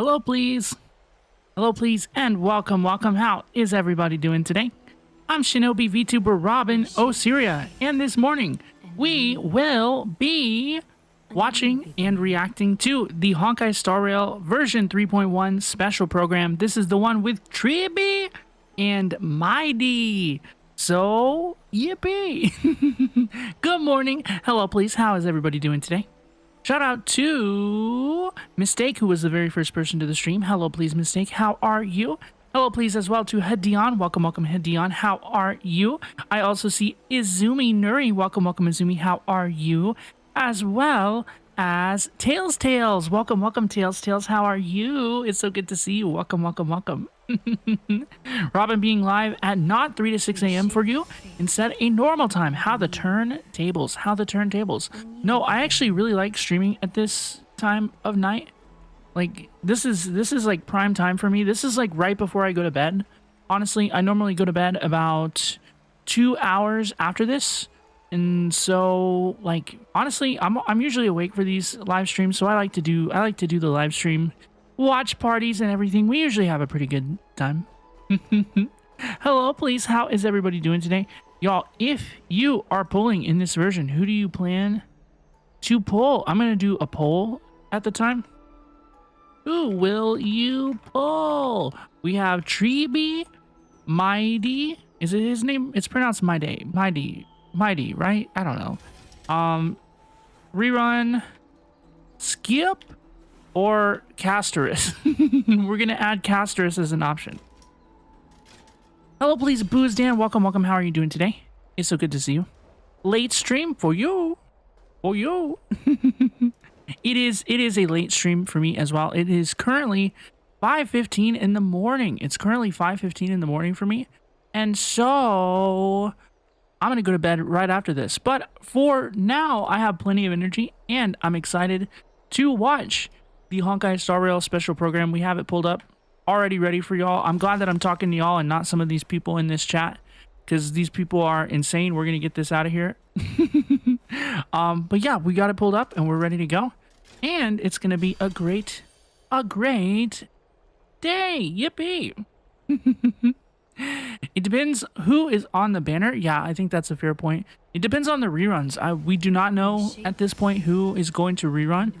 Hello, please. Hello, please, and welcome. How is everybody doing today? I'm Shinobi VTuber Robin Osiria, and this morning we will be watching and reacting to the Honkai Star Rail version 3.1 special program. This is the one with Tribbie and Mydei. So, yippee! Good morning. Hello, please. How is everybody doing today? Shout out to Mistake, who was the very first person to the stream. Hello, please, Mistake. How are you? Hello, please, as well to Hedion. Welcome, Hedion. How are you? I also see Izumi Nuri. Welcome, Izumi. How are you? As well as Tails. Welcome, Tails. How are you? It's so good to see you. Welcome. Robin being live at not 3 to 6 a.m. for you, instead a normal time. How the turntables. No, I actually really like streaming at this time of night. Like this is like prime time for me. This is like right before I go to bed. Honestly, I normally go to bed about 2 hours after this. And so like honestly, I'm usually awake for these live streams, so I like to do the live stream watch parties and everything. We usually have a pretty good time. Hello, please. How is everybody doing today? Y'all, if you are polling in this version, who do you plan to poll? I'm going to do a poll at the time. Who will you poll? We have Tribbie, Mydei. Is it his name? It's pronounced Mydei. Mydei, right? I don't know. Rerun, skip, or Castorus. We're gonna add Castorus as an option. Hello, please, Booze Dan. Welcome. How are you doing today? It's so good to see you. Late stream for you. It is a late stream for me as well. It is currently 5:15 in the morning. It's currently 5:15 in the morning for me, and so I'm gonna go to bed right after this. But for now, I have plenty of energy, and I'm excited to watch the Honkai Star Rail special program. We have it pulled up, already ready for y'all. I'm glad that I'm talking to y'all and not some of these people in this chat, because these people are insane. We're gonna get this out of here. But yeah, we got it pulled up and we're ready to go, and it's gonna be a great day. Yippee! It depends who is on the banner. Yeah, I think that's a fair point. It depends on the reruns. We do not know at this point who is going to rerun.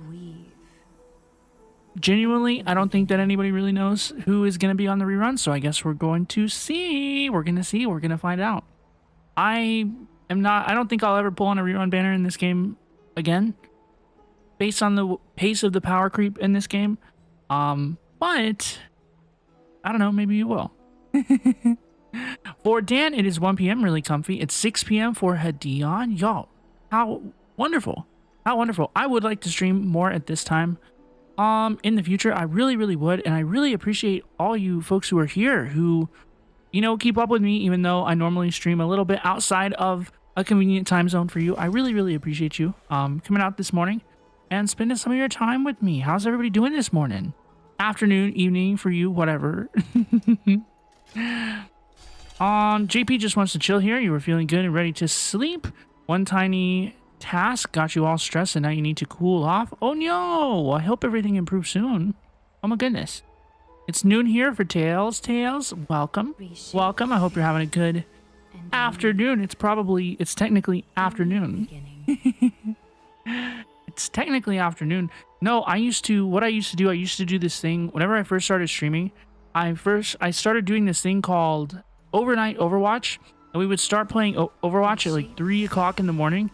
Genuinely, I don't think that anybody really knows who is going to be on the rerun, so I guess we're going to see. We're going to find out. I don't think I'll ever pull on a rerun banner in this game again, based on the pace of the power creep in this game. But I don't know, maybe you will. For Dan, it is 1 p.m. really comfy. It's 6 p.m. for Hedion. Y'all, how wonderful. I would like to stream more at this time in the future. I really would, and I really appreciate all you folks who are here who, you know, keep up with me even though I normally stream a little bit outside of a convenient time zone for you. I really appreciate you coming out this morning and spending some of your time with me. How's everybody doing this morning? Afternoon, evening for you, whatever. JP just wants to chill here. You were feeling good and ready to sleep. One tiny task got you all stressed and now you need to cool off. Oh no, I hope everything improves soon. Oh my goodness. It's noon here for Tails. Welcome. I hope you're having a good afternoon. It's technically afternoon. It's technically afternoon. No, I used to do this thing whenever I first started streaming. I started doing this thing called overnight Overwatch, and we would start playing Overwatch at like 3 o'clock in the morning,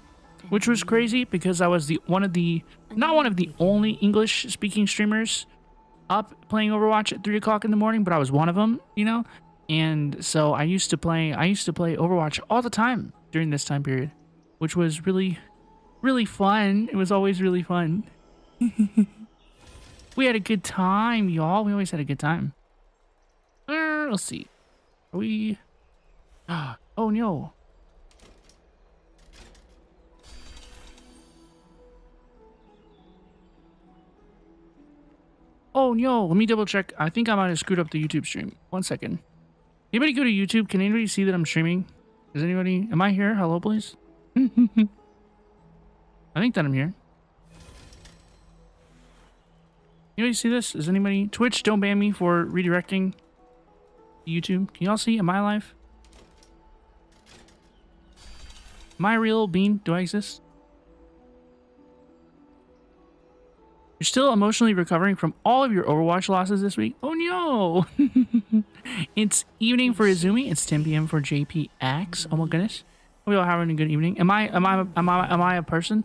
which was crazy because I was not one of the only English speaking streamers up playing Overwatch at 3 o'clock in the morning, but I was one of them, you know. And so I used to play Overwatch all the time during this time period, which was really fun. It was always really fun. We had a good time, y'all. We always had a good time. Let's see. Are we... Oh, no. Oh, no. Let me double check. I think I might have screwed up the YouTube stream. 1 second. Anybody go to YouTube? Can anybody see that I'm streaming? Is anybody... Am I here? Hello, please? I think that I'm here. Anybody see this? Is anybody... Twitch, don't ban me for redirecting YouTube. Can y'all see? Am I alive? Am I real bean? Do I exist? You're still emotionally recovering from all of your Overwatch losses this week? Oh no! It's evening for Izumi. It's 10 p.m. for JPX. Oh my goodness. We all having a good evening. Am I a person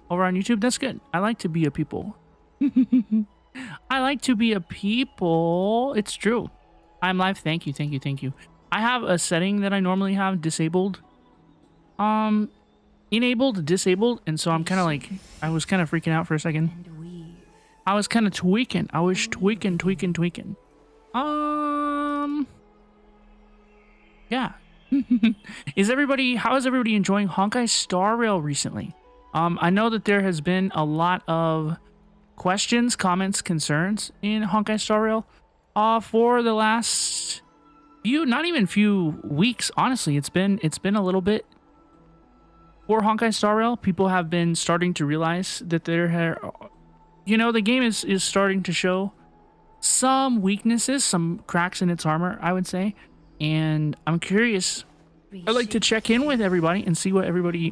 over on YouTube? That's good. I like to be a people. I like to be a people. It's true. I'm live. Thank you. Thank you. Thank you. I have a setting that I normally have disabled. Enabled, disabled. And so I'm kind of like, I was kind of freaking out for a second. I was kind of tweaking. I was tweaking. Yeah. How is everybody enjoying Honkai Star Rail recently? I know that there has been a lot of questions, comments, concerns in Honkai Star Rail for the last not even few weeks. Honestly, it's been a little bit for Honkai Star Rail. People have been starting to realize that the game is starting to show some weaknesses, some cracks in its armor, I would say. And I'm curious. I'd like to check in with everybody and see what everybody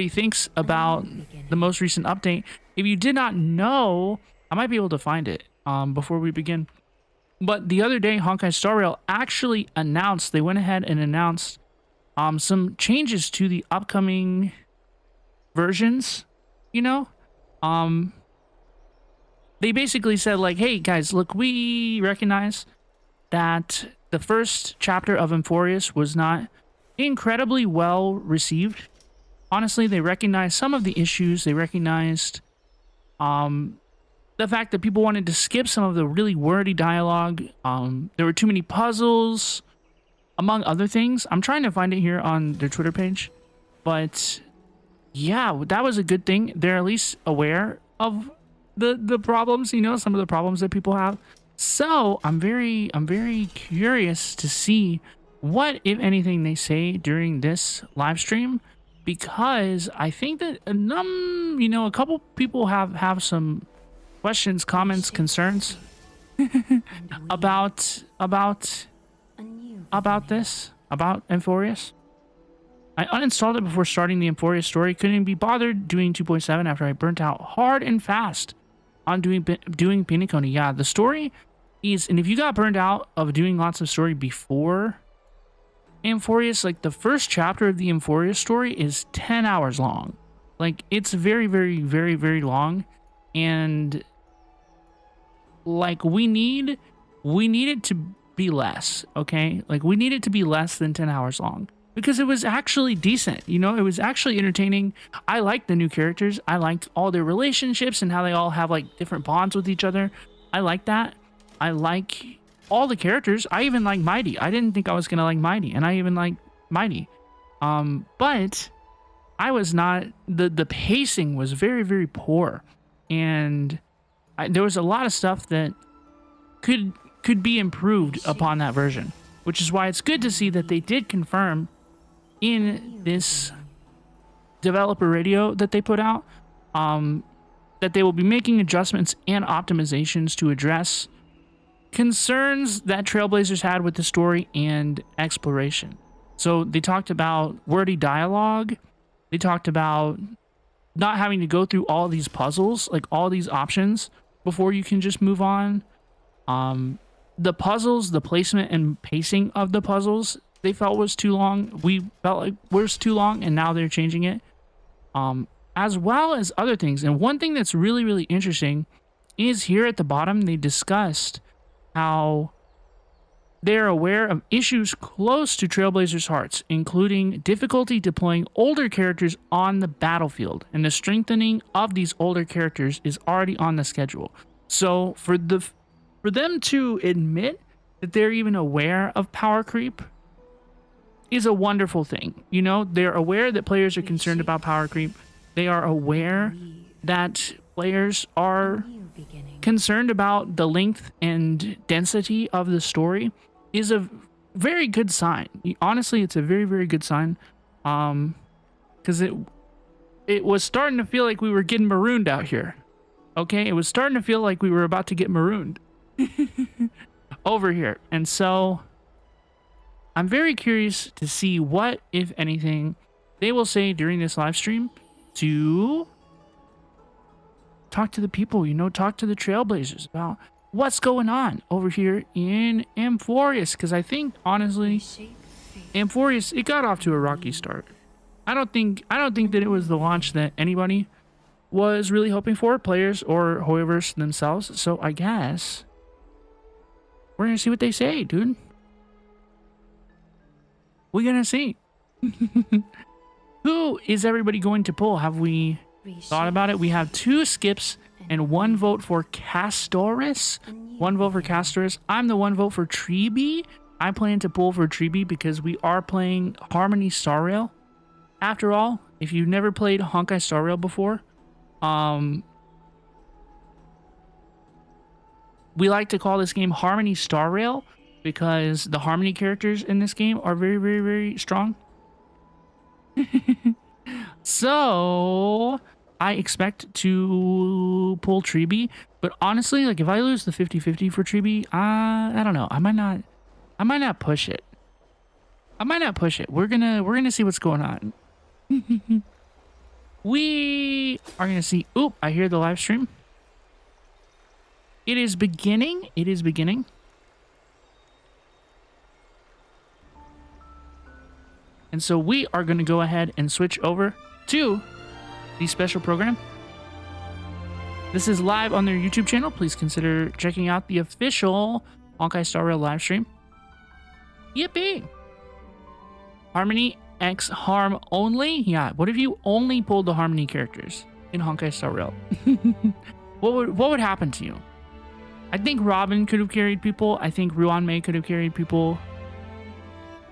thinks about the most recent update. If you did not know, I might be able to find it before we begin. But the other day, Honkai Star Rail actually announced, they went ahead and announced some changes to the upcoming versions, They basically said like, hey guys, look, we recognize that the first chapter of Euphorius was not incredibly well received. Honestly, they recognized some of the issues. They recognized the fact that people wanted to skip some of the really wordy dialogue. There were too many puzzles, among other things. I'm trying to find it here on their Twitter page. But yeah, that was a good thing. They're at least aware of the problems, some of the problems that people have. So I'm very curious to see what, if anything, they say during this live stream, because I think that a couple people have some questions, comments, concerns about this, about Euphorius. I uninstalled it before starting the Euphorius story. Couldn't be bothered doing 2.7 after I burnt out hard and fast on doing Pinacone. Yeah, the story is, and if you got burned out of doing lots of story before Euphorius, like the first chapter of the Euphorius story is 10 hours long. Like it's very, very, very, very long. And like we need it to be less, okay? Like we need it to be less than 10 hours long. Because it was actually decent, it was actually entertaining. I liked the new characters. I liked all their relationships and how they all have like different bonds with each other. I like that. I like all the characters. I even like Mydei. I didn't think I was gonna like Mydei, and I even like Mydei. But I was not. The pacing was very, very poor, and there was a lot of stuff that could be improved upon that version. Which is why it's good to see that they did confirm in this developer radio that they put out, that they will be making adjustments and optimizations to address concerns that Trailblazers had with the story and exploration. So they talked about wordy dialogue. They talked about not having to go through all these puzzles, like all these options before you can just move on. The puzzles, the placement and pacing of the puzzles, they felt was too long. We felt like was too long, and now they're changing it. As well as other things. And one thing that's really, really interesting is here at the bottom, they discussed how they're aware of issues close to Trailblazers' hearts, including difficulty deploying older characters on the battlefield. And the strengthening of these older characters is already on the schedule. So for them to admit that they're even aware of power creep is a wonderful thing. They're aware that players are concerned about power creep. They are aware that players are concerned about the length and density of the story is a very good sign. Honestly, it's a very, very good sign. Because it was starting to feel like we were getting marooned out here. Okay, it was starting to feel like we were about to get marooned over here. And so I'm very curious to see what, if anything, they will say during this live stream to talk to the people, you know, talk to the trailblazers about what's going on over here in Amphorius. Because I think, honestly, Amphorius, it got off to a rocky start. I don't think that it was the launch that anybody was really hoping for, players or HoyoVerse themselves. So I guess we're gonna see what they say, dude. We're gonna see. Who is everybody going to pull? Have we thought about it? We have 2 skips and 1 vote for Castoris. 1 vote for Castoris. I'm the 1 vote for Tribbie. I plan to pull for Tribbie because we are playing Harmony Star Rail. After all, if you've never played Honkai Star Rail before, we like to call this game Harmony Star Rail because the Harmony characters in this game are very, very, very strong. So I expect to pull Tribbie, but honestly, like if I lose the 50-50 for Tribbie, I don't know. I might not push it. We're gonna see what's going on. We are gonna see. Oop, I hear the live stream. It is beginning. And so we are going to go ahead and switch over to the special program. This is live on their YouTube channel. Please consider checking out the official Honkai Star Rail live stream. Yippee! Harmony X Harm only? Yeah, what if you only pulled the Harmony characters in Honkai Star Rail? What would happen to you? I think Robin could have carried people. I think Ruan Mei could have carried people.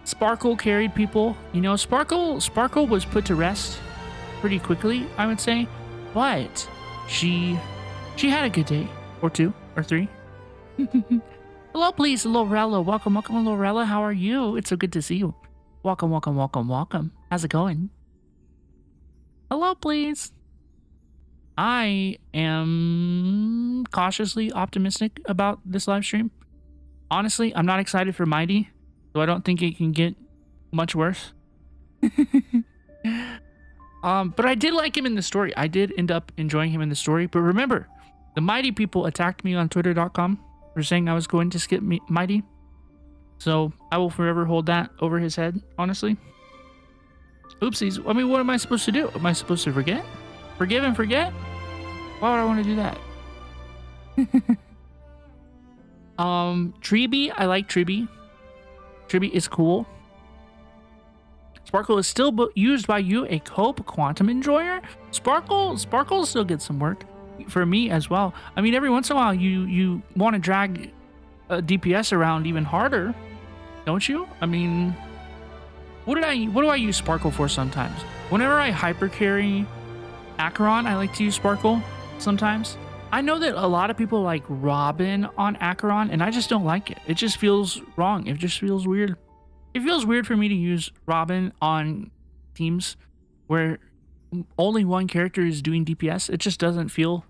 Sparkle carried people. You know, Sparkle was put to rest pretty quickly, I would say. But she had a good day. Or 2 or 3. Hello, please, Lorella. Welcome, Lorella. How are you? It's so good to see you. Welcome. How's it going? Hello, please. I am cautiously optimistic about this live stream. Honestly, I'm not excited for Mydei, so I don't think it can get much worse. But I did like him in the story. I did end up enjoying him in the story. But remember, the Mydei people attacked me on Twitter.com for saying I was going to skip Mydei. So I will forever hold that over his head, honestly. Oopsies. I mean, what am I supposed to do? Am I supposed to forget? Forgive and forget? Why would I want to do that? Tribbie. I like Tribbie. Tribbie is cool. Sparkle is still used by you, a Cope Quantum Enjoyer. Sparkle still gets some work for me as well. I mean, every once in a while you want to drag a DPS around even harder, don't you? I mean, what do I use Sparkle for sometimes? Whenever I hyper carry Acheron, I like to use Sparkle sometimes. I know that a lot of people like Robin on Acheron, and I just don't like it. It just feels wrong. It just feels weird. It feels weird for me to use Robin on teams where only one character is doing DPS. It just doesn't feel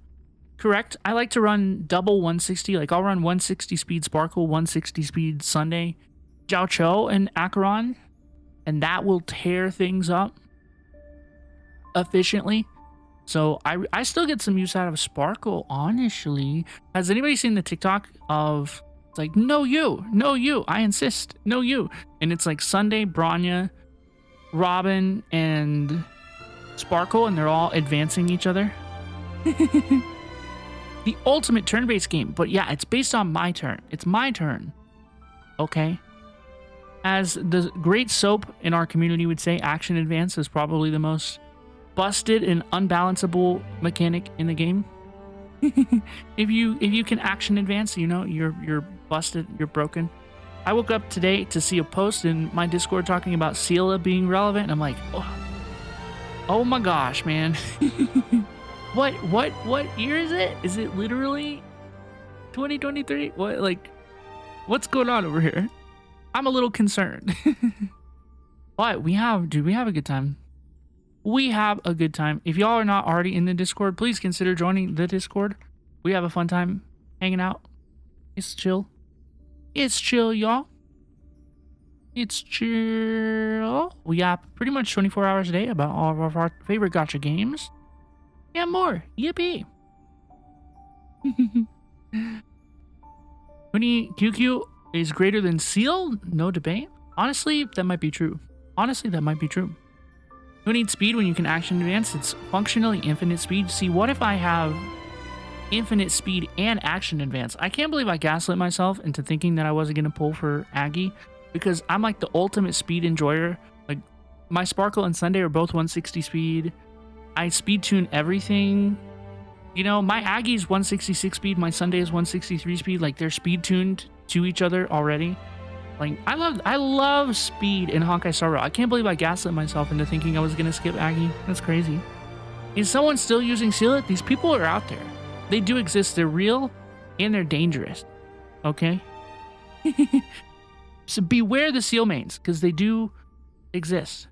correct. I like to run double 160. Like I'll run 160 speed Sparkle, 160 speed Sunday, Jiao Cho, and Acheron, and that will tear things up efficiently. So I still get some use out of Sparkle, honestly. Has anybody seen the TikTok of, it's like, no you, I insist, no you. And it's like Sunday, Bronya, Robin, and Sparkle, and they're all advancing each other. The ultimate turn-based game. But yeah, it's based on my turn. It's my turn. Okay? As the great soap in our community would say, action advance is probably the most busted and unbalanceable mechanic in the game. if you can action advance, you know, you're busted, you're broken. I woke up today to see a post in my Discord talking about Sela being relevant, and I'm like, oh my gosh, man. what year is it? Is it literally 2023? What's going on over here? I'm a little concerned. But we have a good time. We have a good time. If y'all are not already in the Discord, please consider joining the Discord. We have a fun time hanging out. It's chill. It's chill, y'all. It's chill. We got pretty much 24 hours a day about all of our favorite gacha games. And more. Yippee. When QQ is greater than Seal? No debate. Honestly, that might be true. Honestly, that might be true. You need speed when you can action advance. It's functionally infinite speed. See, what if I have infinite speed and action advance? I can't believe I gaslit myself into thinking that I wasn't going to pull for Aggie, because I'm like the ultimate speed enjoyer. Like, my Sparkle and Sunday are both 160 speed. I speed tune everything. You know, my Aggie's 166 speed, my Sunday is 163 speed. Like, they're speed tuned to each other already. Like, I love speed in Honkai Star Rail. I can't believe I gaslit myself into thinking I was gonna skip Aggie. That's crazy. Is someone still using Seal It? These people are out there. They do exist. They're real and they're dangerous. Okay? So beware the Seal mains, because they do exist.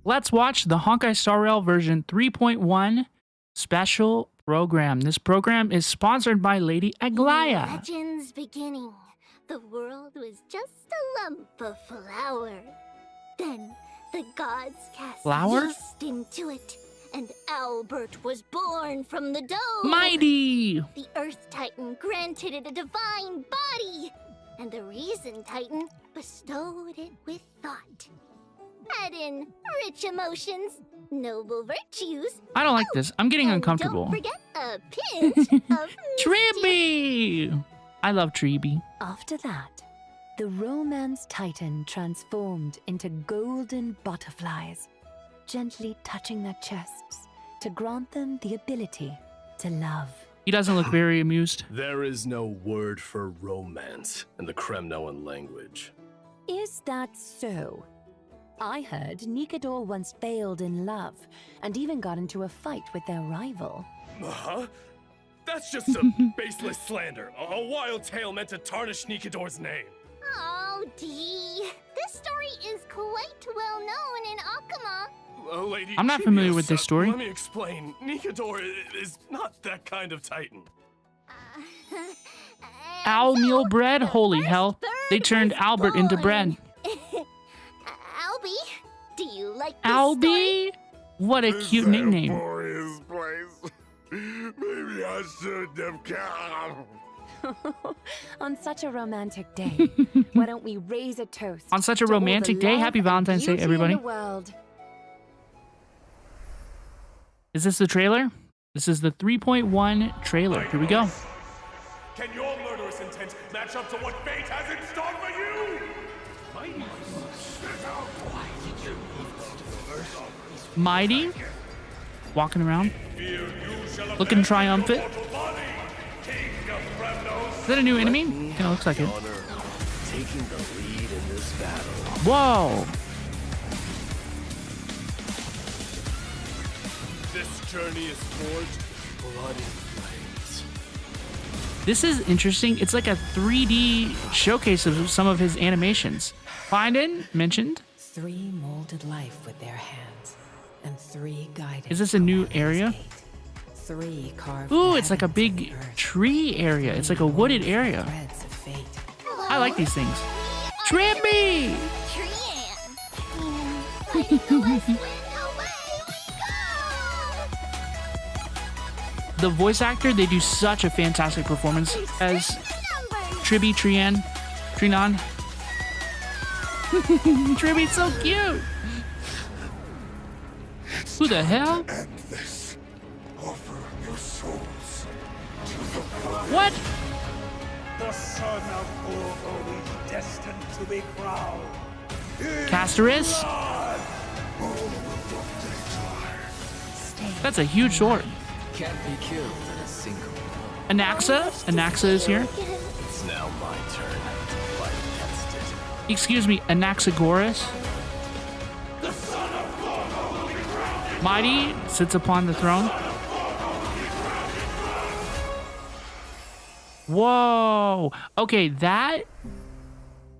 Let's watch the Honkai Star Rail version 3.1 special program. This program is sponsored by Lady Aglaya. Legend's beginning. The world was just a lump of flour. Then the gods cast Flour? yeast into it, and Albert was born from the dough. Mydei! The Earth Titan granted it a divine body, and the Reason Titan bestowed it with thought. Add in rich emotions, noble virtues. I don't like this. I'm getting and uncomfortable. Don't forget a pinch of Tribbie! I love Tribbie. After that, the Romance Titan transformed into golden butterflies, gently touching their chests to grant them the ability to love. He doesn't look very amused. There is no word for romance in the Kremnoan language. Is that so? I heard Nikador once failed in love and even got into a fight with their rival. Huh? That's just a baseless slander. A wild tale meant to tarnish Nikador's name. Oh, Dee. This story is quite well known in Akuma. Lady I'm not familiar with this Chibiusa, story. Let me explain. Nikador is not that kind of titan. Owl meal bread? Holy hell. They turned Albert into bread. Albie, do you like this Albie? What a cute nickname. Glorious place. Maybe I shouldn't have come. On such a romantic day, why don't we raise a toast? On such a to all the romantic day? love Happy and Valentine's Day, beauty in everybody. the world. Is this the trailer? This is the 3.1 trailer. Here we go. Can your murderous intent match up to what fate has in store for you? Mydei, walking around, looking triumphant. Is that a new enemy? Kind of looks like it. Taking the lead in this battle. Whoa! This journey is forged blood and flames. This is interesting. It's like a 3D showcase of some of his animations. Findin mentioned. 3 molded life with their hands, and 3 guided. Is this a new area? 3 carved. Ooh, it's like a heavens big and earth. tree area. It's like a wooded area. Threads of fate. I like these things. Tribbie! The voice actor, they do such a fantastic performance as Tribbie Trinan. Tribbie's so cute. Who the hell? And this, offer your souls to the What? The son of Urgo is destined to be crowned. Castoris? That's a huge sword. Can't be killed in a single. Anaxa? Anaxa is here. It's now my turn to fight against it. Excuse me, Anaxagoras. Mydei sits upon the throne. Whoa. Okay, that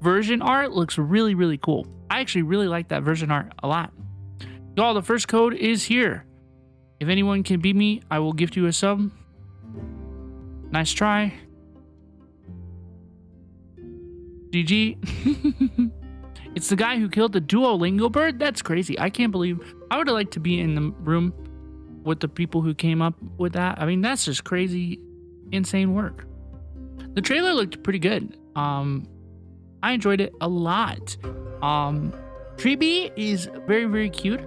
version art looks really, really cool. I actually really like that version art a lot. Y'all, the first code is here. If anyone can beat me, I will gift you a sub. Nice try. GG. It's the guy who killed the Duolingo bird? That's crazy. I can't believe... I would have liked to be in the room with the people who came up with that. I mean, that's just crazy, insane work. The trailer looked pretty good. I enjoyed it a lot. Tribbie is very, very cute.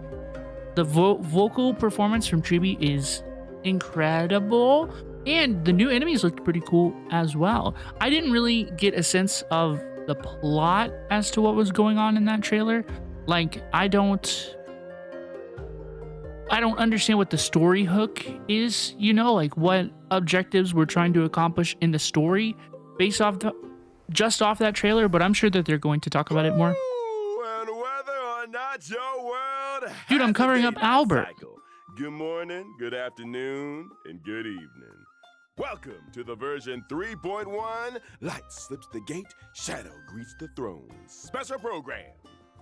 The vocal performance from Tribbie is incredible. And the new enemies looked pretty cool as well. I didn't really get a sense of the plot as to what was going on in that trailer. Like, I don't understand what the story hook is, you know, like what objectives we're trying to accomplish in the story based off just off that trailer, but I'm sure that they're going to talk about it more. And whether or not your world Dude, I'm covering up Albert. cycle. Good morning, good afternoon, and good evening. Welcome to the version 3.1 Light Slips the Gate, Shadow Greets the Throne special program.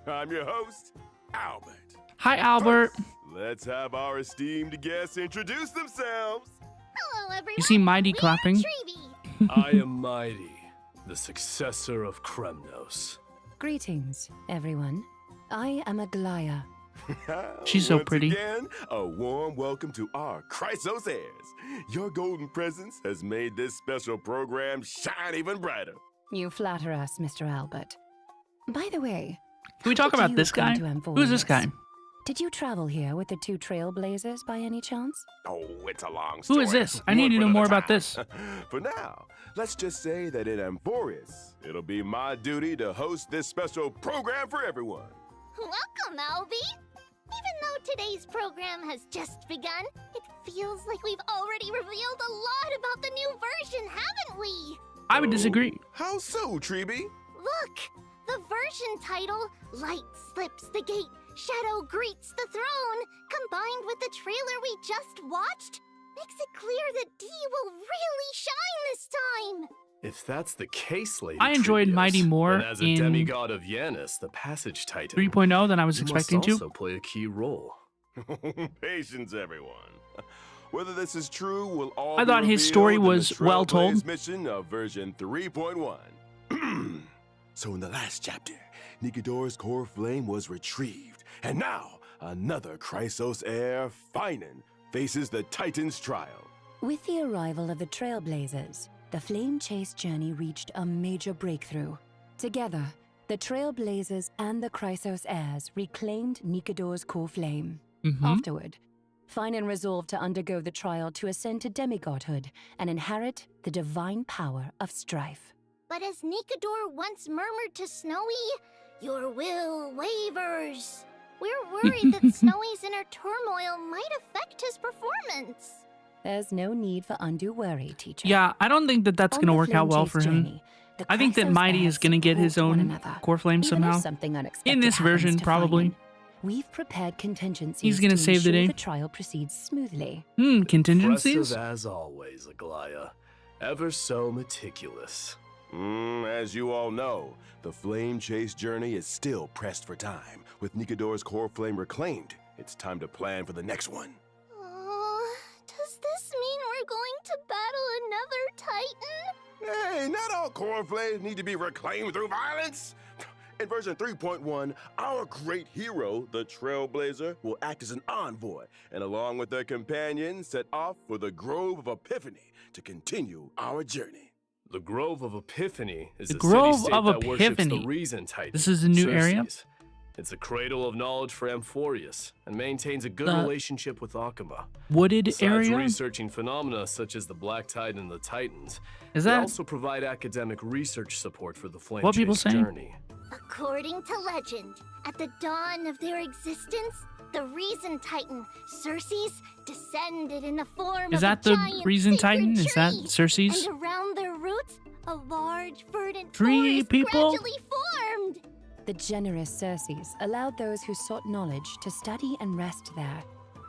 I'm your host, Albert. Hi, Albert. First, let's have our esteemed guests introduce themselves. Hello, everyone. You see Mydei We are clapping? Tribbie. I am Mydei, the successor of Kremnos. Greetings, everyone. I am Aglaya. She's so Once pretty. Again, a warm welcome to our Chrysos heirs. Your golden presence has made this special program shine even brighter. You flatter us, Mr. Albert. By the way, Can we how talk did about you this come guy? to Who is this Amphorius? guy? Did you travel here with the two trailblazers by any chance? Oh, it's a long Who story. is this? I need to know One foot at more a about time. this. For now, let's just say that in Amphorius, it'll be my duty to host this special program for everyone. Welcome, Albie. Even though today's program has just begun, it feels like we've already revealed a lot about the new version, haven't we? I would disagree. How so, Tribbie? Look, the version title, Light Slips the Gate, Shadow Greets the Throne, combined with the trailer we just watched, makes it clear that Dee will really shine this time. If that's the case, Lady I enjoyed Tribbios, Mydei more then as a in demigod of Yanis, the Passage Titan, 3.0 than I was you expecting must to. also play a key role. Patience, everyone. Whether this is true will all I be thought his revealed story in the was well told. Trailblaze mission of version 3.1. So in the last chapter, Nikodor's core flame was retrieved, and now another Chrysos heir, Finan, faces the Titan's trial. With the arrival of the Trailblazers, the Flame Chase journey reached a major breakthrough. Together, the Trailblazers and the Chrysos heirs reclaimed Nikodor's core flame. Afterward, Finan resolved to undergo the trial to ascend to demigodhood and inherit the divine power of strife. But as Nikodor once murmured to Snowy, your will wavers. We're worried that Snowy's inner turmoil might affect his performance. There's no need for undue worry, teacher. Yeah, I don't think that that's On going to the work out Flame well Chase for him. journey, the I think that Chrysos Mydei heirs is going to get his support one own another, core flame even somehow. if something unexpected In this happens version, to probably. Finan. We've prepared contingencies He's gonna to save the ensure day. the trial proceeds smoothly. Contingencies? Impressive as always, Aglaya. Ever so meticulous. As you all know, the Flame Chase journey is still pressed for time. With Nikodor's core flame reclaimed, it's time to plan for the next one. Does this mean we're going to battle another Titan? Hey, not all core flames need to be reclaimed through violence. In version 3.1, our great hero, the Trailblazer, will act as an envoy, and along with their companions, set off for the Grove of Epiphany to continue our journey. The Grove of Epiphany is The a Grove city-state of that worships Epiphany. the Reason Titan. This is a new area? Xerxes. It's a cradle of knowledge for Amphorius and maintains a good The relationship with Akuma. Wooded Besides area? researching phenomena such as the Black Tide and the Titans, Is they that also provide academic research support for the Flame what people Chase saying? journey. According to legend, at the dawn of their existence, the Reason Titan, Xerxes, descended in the form Is of that a the giant Reason sacred Titan? Is that tree. Xerxes? And around their roots, a large verdant Tree forest people? gradually formed. The generous Xerxes allowed those who sought knowledge to study and rest there,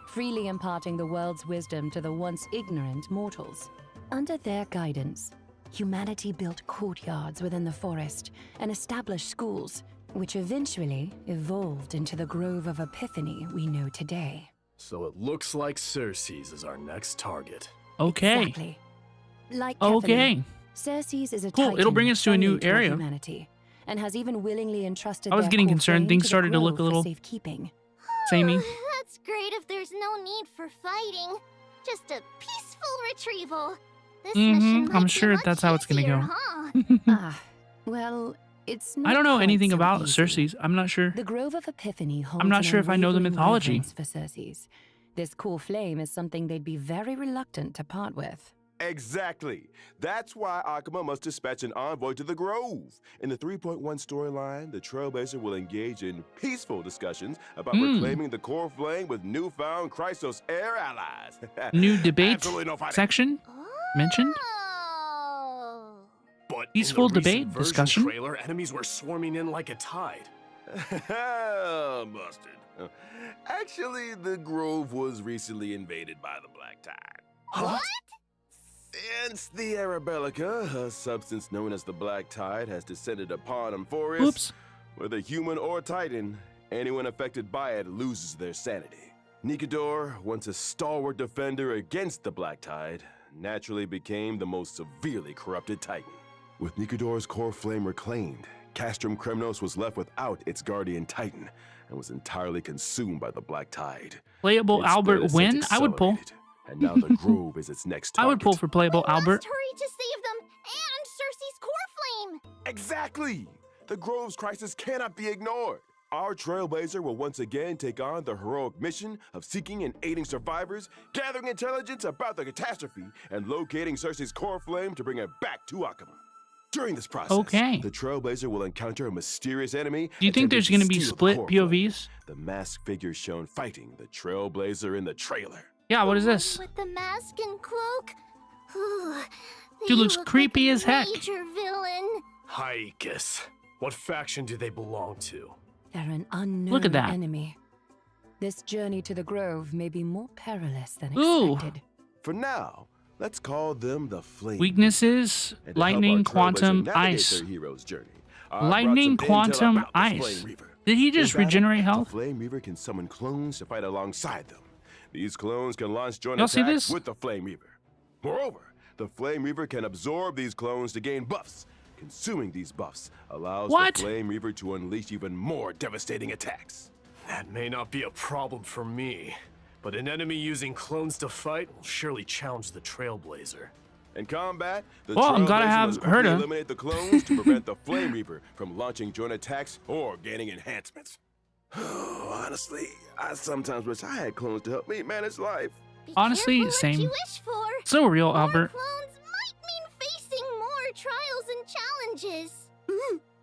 freely imparting the world's wisdom to the once ignorant mortals. Under their guidance, humanity built courtyards within the forest and established schools, which eventually evolved into the Grove of Epiphany we know today. So it looks like Circe's is our next target. Okay. Exactly. Like Okay. Kephalon, Circe's is a Cool, titan it'll bring us to a new friendly toward area. humanity, and has even willingly entrusted I was their getting core concerned. flame Things the started to look a grove little for safekeeping. samey. That's great if there's no need for fighting. Just a peaceful retrieval. This mission might I'm be sure much that's how it's gonna easier, go. huh? Well, it's not I don't know quite anything so about easy. Circe's. I'm not sure. The Grove of Epiphany holds I'm not an sure if I know the unwavering mythology. reverence for Circe's. This core flame is something they'd be very reluctant to part with. Exactly. That's why Akuma must dispatch an envoy to the Grove. In the 3.1 storyline, the Trailblazer will engage in peaceful discussions about reclaiming the core flame with newfound Chrysos heir allies. New debate Absolutely no fighting. section mentioned. Oh. But Peaceful in the recent debate version discussion. trailer, enemies were swarming in like a tide. Busted. Actually, the Grove was recently invaded by the Black Tide. What? Since the Arabellica, a substance known as the Black Tide, has descended upon Amphoreus, Oops. whether human or Titan, anyone affected by it loses their sanity. Nikador, once a stalwart defender against the Black Tide, naturally became the most severely corrupted Titan. With Nikador's core flame reclaimed, Castrum Kremnos was left without its guardian Titan and was entirely consumed by the Black Tide. Playable Its Albert spread win? has I would pull. accelerated, and now the Grove is its next I target. would pull for Playable We Albert. must hurry to save them and Circe's core flame. Exactly! The Grove's crisis cannot be ignored. Our Trailblazer will once again take on the heroic mission of seeking and aiding survivors, gathering intelligence about the catastrophe, and locating Circe's core flame to bring it back to Akuma. During this process, the Trailblazer will encounter a mysterious enemy. Do you think there's going to be attempting split steal the core flame. POVs? The masked figure shown fighting the Trailblazer in the trailer. Yeah, what is The this? one with the mask and cloak? Ooh, Dude they looks look creepy like a as heck. Major villain. Haikus. What faction do they belong to? They're an unknown Look at that. enemy. This journey to the Grove may be more perilous than Ooh. expected. For now, let's call them the Flame. Weaknesses: And to help lightning, our Trailblazer quantum, navigate ice. their hero's journey, I brought Lightning, some intel quantum, about the ice. Flame Reaver. Did he In just battle, regenerate health? The Flame Reaver can summon clones to fight alongside them. These clones can launch joint Y'all see attacks this? with the Flame Reaver. Moreover, the Flame Reaver can absorb these clones to gain buffs. Consuming these buffs allows What? the Flame Reaver to unleash even more devastating attacks. That may not be a problem for me, but an enemy using clones to fight will surely challenge the Trailblazer. In combat, the Well, I'm glad I Trailblazer have must her quickly to- eliminate the clones to prevent the Flame Reaver from launching joint attacks or gaining enhancements. Honestly, I sometimes wish I had clones to help me manage life. Be Honestly, careful same. What you wish for. So real, More Albert. clones might mean facing more trials and challenges.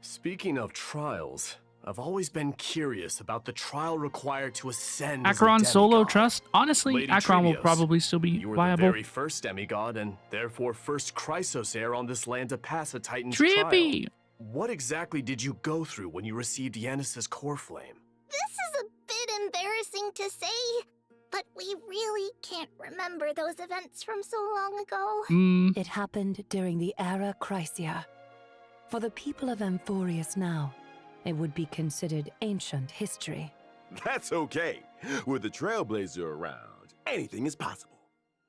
Speaking of trials, I've always been curious about the trial required to ascend as a Akron solo demigod. trust? Honestly, Lady Akron will Trivios, probably still be You were the viable. very first demigod and therefore first Chrysos heir on this land to pass a Titan's trial. Trippy! What exactly did you go through when you received Yanis's core flame? This is a bit embarrassing to say, but we really can't remember those events from so long ago. It happened during the Era Chrysia. For the people of Amphoreus now, it would be considered ancient history. That's okay. With the Trailblazer around, anything is possible.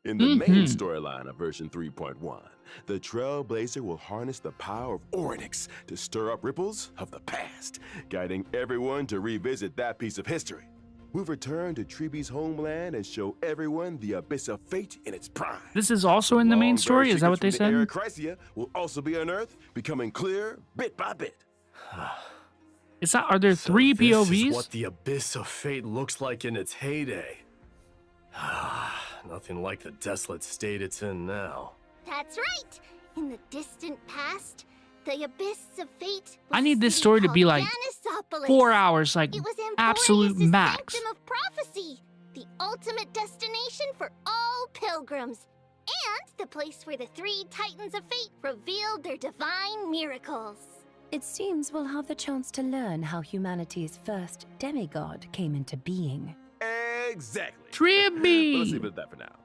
In the main storyline of version 3.1, the Trailblazer will harness the power of Orynyx to stir up ripples of the past, guiding everyone to revisit that piece of history. We'll return to Tribbie's homeland and show everyone the Abyss of Fate in its prime. This is also in the main story? Is that what they said? The Chrysia will also be unearthed, becoming clear bit by bit. Is that, are there three This POVs? is what the Abyss of Fate looks like in its heyday. Nothing like the desolate state it's in now. That's right. In the distant past, the Abyss of Fate was I need a this city story to called be like Yanisopolis. 4 hours, like It was absolute Amphoreus' max. sanctum of prophecy, the ultimate destination for all pilgrims, and the place where the three Titans of Fate revealed their divine miracles. It seems we'll have the chance to learn how humanity's first demigod came into being. Exactly. Tribbie! But let's leave it at that for now.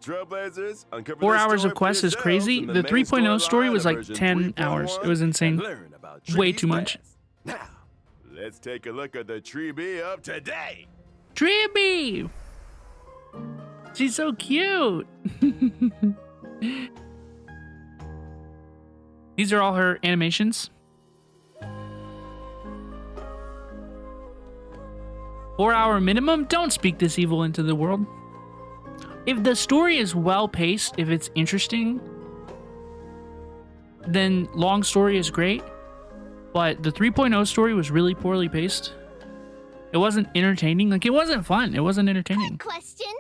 Trailblazers, uncover 4 this hours story of for quest is yourselves crazy. in The main 3.0 story storyline was of like version 10 3.1 hours. It was insane. and learn about Way Tribbie's too much. past. Now, let's take a look at the Tribbie of today. Tribbie! She's so cute. These are all her animations. 4-hour minimum? Don't speak this evil into the world. If the story is well paced, if it's interesting, then long story is great. But the 3.0 story was really poorly paced. It wasn't entertaining. Like, it wasn't fun. It wasn't entertaining. Quick question.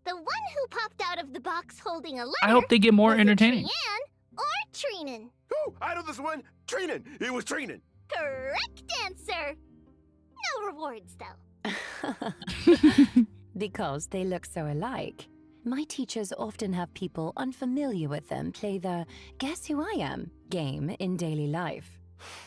The one who popped out of the box holding a letter. I hope they get more was it entertaining. Trian or Treenan? Oh, I know this one. Treenan. It was Treenan. Correct answer. No rewards, though. Because they look so alike. My teachers often have people unfamiliar with them play the Guess Who I Am game in daily life.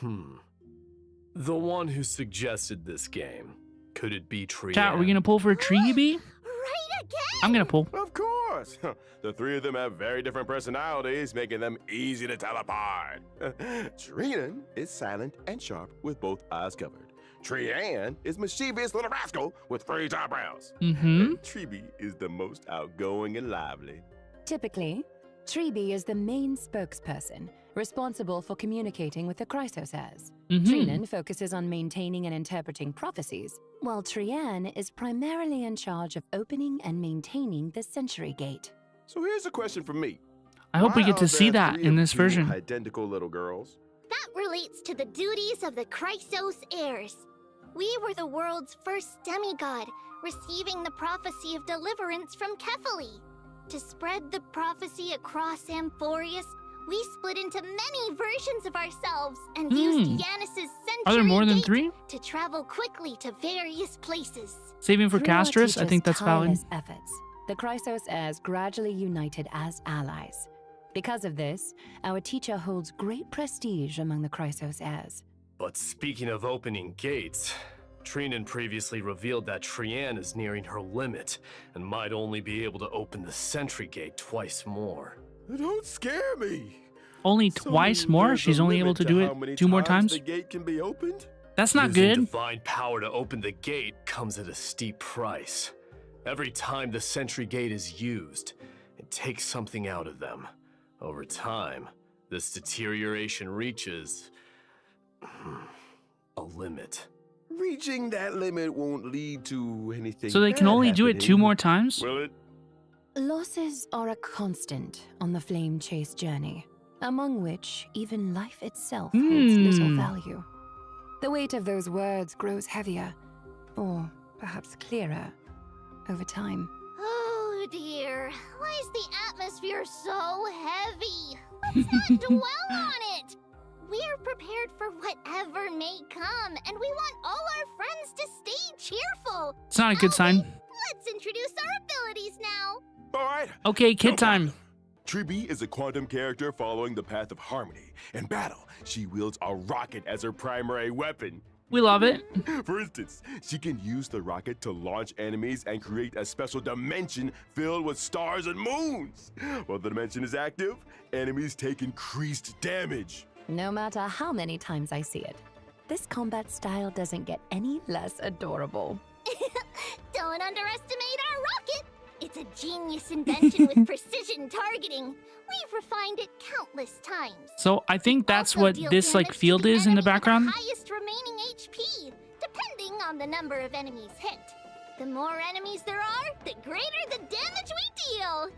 The one who suggested this game. Could it be Trian? Chat, are we going to pull for Tribbie? Right again. I'm going to pull. Of course. The three of them have very different personalities, making them easy to tell apart. Treenan is silent and sharp with both eyes covered. Trian is mischievous little rascal with raised eyebrows. Tribbie is the most outgoing and lively. Typically, Tribbie is the main spokesperson, responsible for communicating with the Chrysosers. Treenan focuses on maintaining and interpreting prophecies, while Trian is primarily in charge of opening and maintaining the Century Gate. So here's a question for me. I hope we Why get to are see there that three in of this you version. Identical little girls. That relates to the duties of the Chrysos heirs. We were the world's first demigod, receiving the prophecy of deliverance from Kefali. To spread the prophecy across Amphorius, we split into many versions of ourselves and used Yanis's Century Are there more than Gate 3? to travel quickly to various places. Saving for Through our Castris? I think teachers' that's valid. tireless efforts, the Chrysos heirs gradually united as allies. Because of this, our teacher holds great prestige among the Chrysos heirs. But speaking of opening gates, Treenan previously revealed that Trian is nearing her limit and might only be able to open the Sentry Gate twice more. Don't scare me. Only So twice more? there's She's a only able limit to do how many it 2 more times? The gate can be opened? That's not Using good. divine power to open the gate comes at a steep price. Every time the Sentry Gate is used, it takes something out of them. Over time, this deterioration reaches a limit. Reaching that limit won't lead to anything. So they can bad only do it 2 happening. more times? Will it? Losses are a constant on the flame chase journey, among which even life itself holds little value. The weight of those words grows heavier, or perhaps clearer, over time. Oh dear, why is the atmosphere so heavy? Let's not dwell on it. We're prepared for whatever may come, and we want all our friends to stay cheerful. It's not a good sign. Let's introduce our abilities now. All right. Okay, kid No time. problem. Tribbie is a quantum character following the path of harmony. In battle, she wields a rocket as her primary weapon. We love it. For instance, she can use the rocket to launch enemies and create a special dimension filled with stars and moons. While the dimension is active, enemies take increased damage. No matter how many times I see it, this combat style doesn't get any less adorable. Don't underestimate our rocket. It's a genius invention with precision targeting. We've refined it countless times. So I think that's Also what deal this like damage to field the is in the enemy with background. highest remaining HP, depending on the number of enemies hit. The more enemies there are, the greater the damage we deal.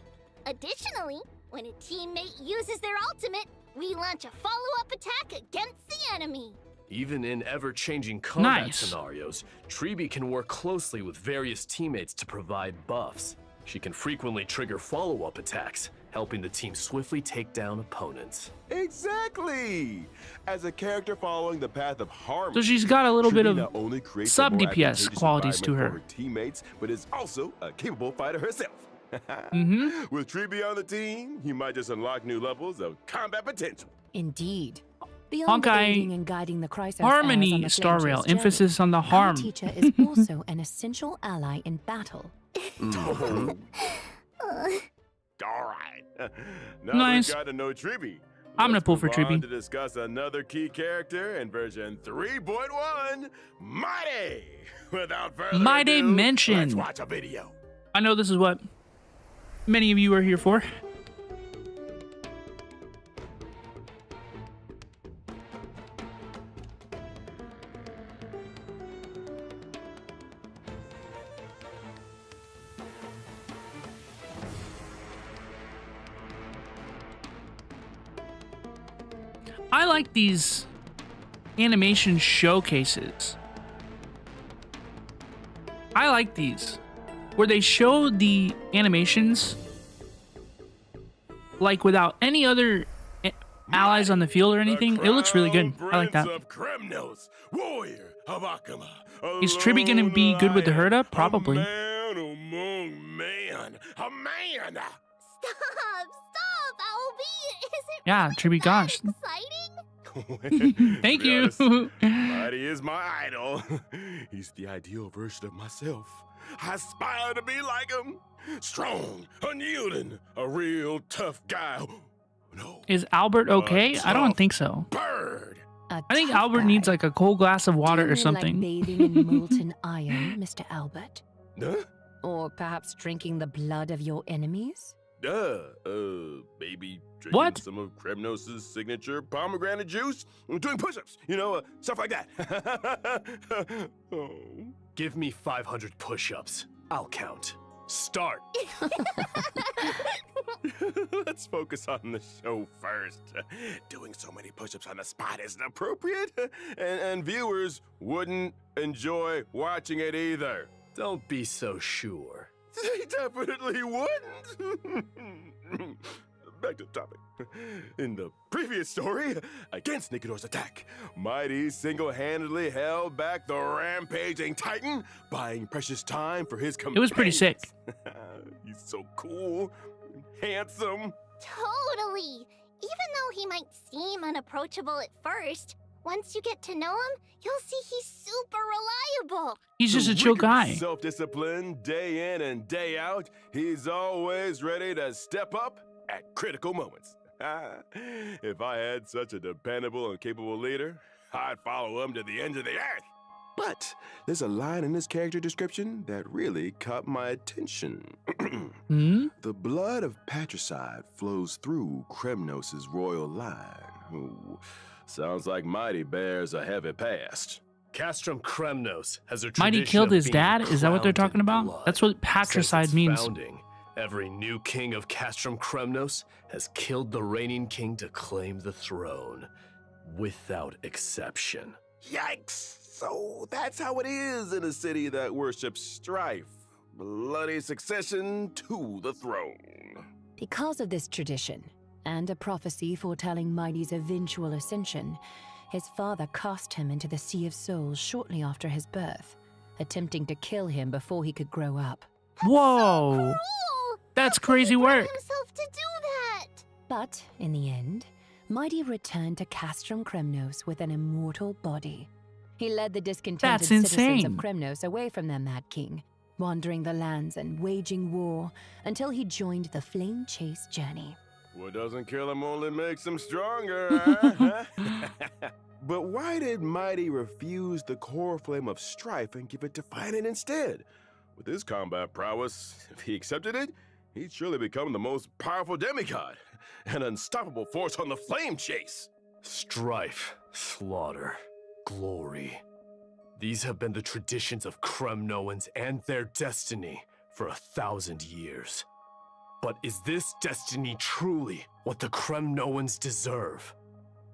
Additionally, when a teammate uses their ultimate, we launch a follow-up attack against the enemy. Even in ever-changing combat Nice. scenarios, Tribbie can work closely with various teammates to provide buffs. She can frequently trigger follow-up attacks, helping the team swiftly take down opponents. Exactly. As a character following the path of harmony, So she's got a little bit Tribbie of not only creates a sub more DPS advantageous qualities to environment her. for her teammates, but is also a capable fighter herself. With Tribbie on the team, you might just unlock new levels of combat potential. Indeed. Beyond Honkai aiding and guiding the Chrysos heirs on Harmony the Star flame Rail. chase journey, Emphasis on the our harm. teacher is also an essential ally in battle. All right. Now Nice. we've got to know Tribbie. I'm gonna pull for Let's move on Tribbie. to discuss another key character in version 3.1, Mydei. Without further Mydei ado, mentioned. let's watch a video. I know this is what many of you are here for. I like these animation showcases. I like these, where they show the animations like without any other allies on the field or anything. It looks really good. I like that. Of Kremnos, warrior of Akama, Is Tribbie gonna be good with the Herda? Probably. A man among man. A man. Stop, Albie! Is it Yeah, Tribbie, gosh. exciting? Thank To be you. honest, Mydei is my idol. He's the ideal version of myself. I aspire to be like him. Strong, unyielding, a real tough guy. No, Is Albert okay? I don't think so. bird. A I think tough Albert guy. needs like a cold glass of Do water you or mean something. Like bathing in molten iron, Mr. Albert? Huh? Or perhaps drinking the blood of your enemies? Maybe drinking What? some of Kremnos' signature pomegranate juice, doing push-ups, stuff like that. Oh. Give me 500 push-ups. I'll count. Start. Let's focus on the show first. Doing so many push-ups on the spot isn't appropriate, and viewers wouldn't enjoy watching it either. Don't be so sure. They definitely wouldn't. Back to the topic. In the previous story, against Nikidor's attack, Mydei single-handedly held back the rampaging Titan, buying precious time for his companions. It was pretty sick. He's so cool, handsome. Totally! Even though he might seem unapproachable at first, once you get to know him, you'll see he's super reliable. He's just a chill guy. Self-discipline, day in and day out. He's always ready to step up at critical moments. If I had such a dependable and capable leader, I'd follow him to the end of the earth. But there's a line in this character description that really caught my attention. Hmm? The blood of patricide flows through Kremnos' royal line. Ooh, sounds like Mydei bears a heavy past. Castrum Kremnos has a Mydei tradition killed of his being dad? Is that what they're crowned talking in about? blood. That's what Since patricide its means. founding, every new king of Castrum Kremnos has killed the reigning king to claim the throne, without exception. Yikes! So that's how it is in a city that worships strife. Bloody succession to the throne. Because of this tradition, and a prophecy foretelling Mydei's eventual ascension, his father cast him into the Sea of Souls shortly after his birth, attempting to kill him before he could grow up. Whoa. Cool! That's How could he crazy bring work. himself to do that? But, in the end, Mydei returned to Castrum Kremnos with an immortal body. He led the discontented That's citizens of insane. Kremnos away from their mad king, wandering the lands and waging war until he joined the flame chase journey. What doesn't kill him only makes him stronger. Huh? But why did Mydei refuse the core flame of strife and give it to Finan instead? With his combat prowess, if he accepted it, he'd surely become the most powerful demigod, an unstoppable force on the flame chase. Strife, slaughter, glory. These have been the traditions of Kremnoans and their destiny for 1,000 years. But is this destiny truly what the Kremnoans deserve?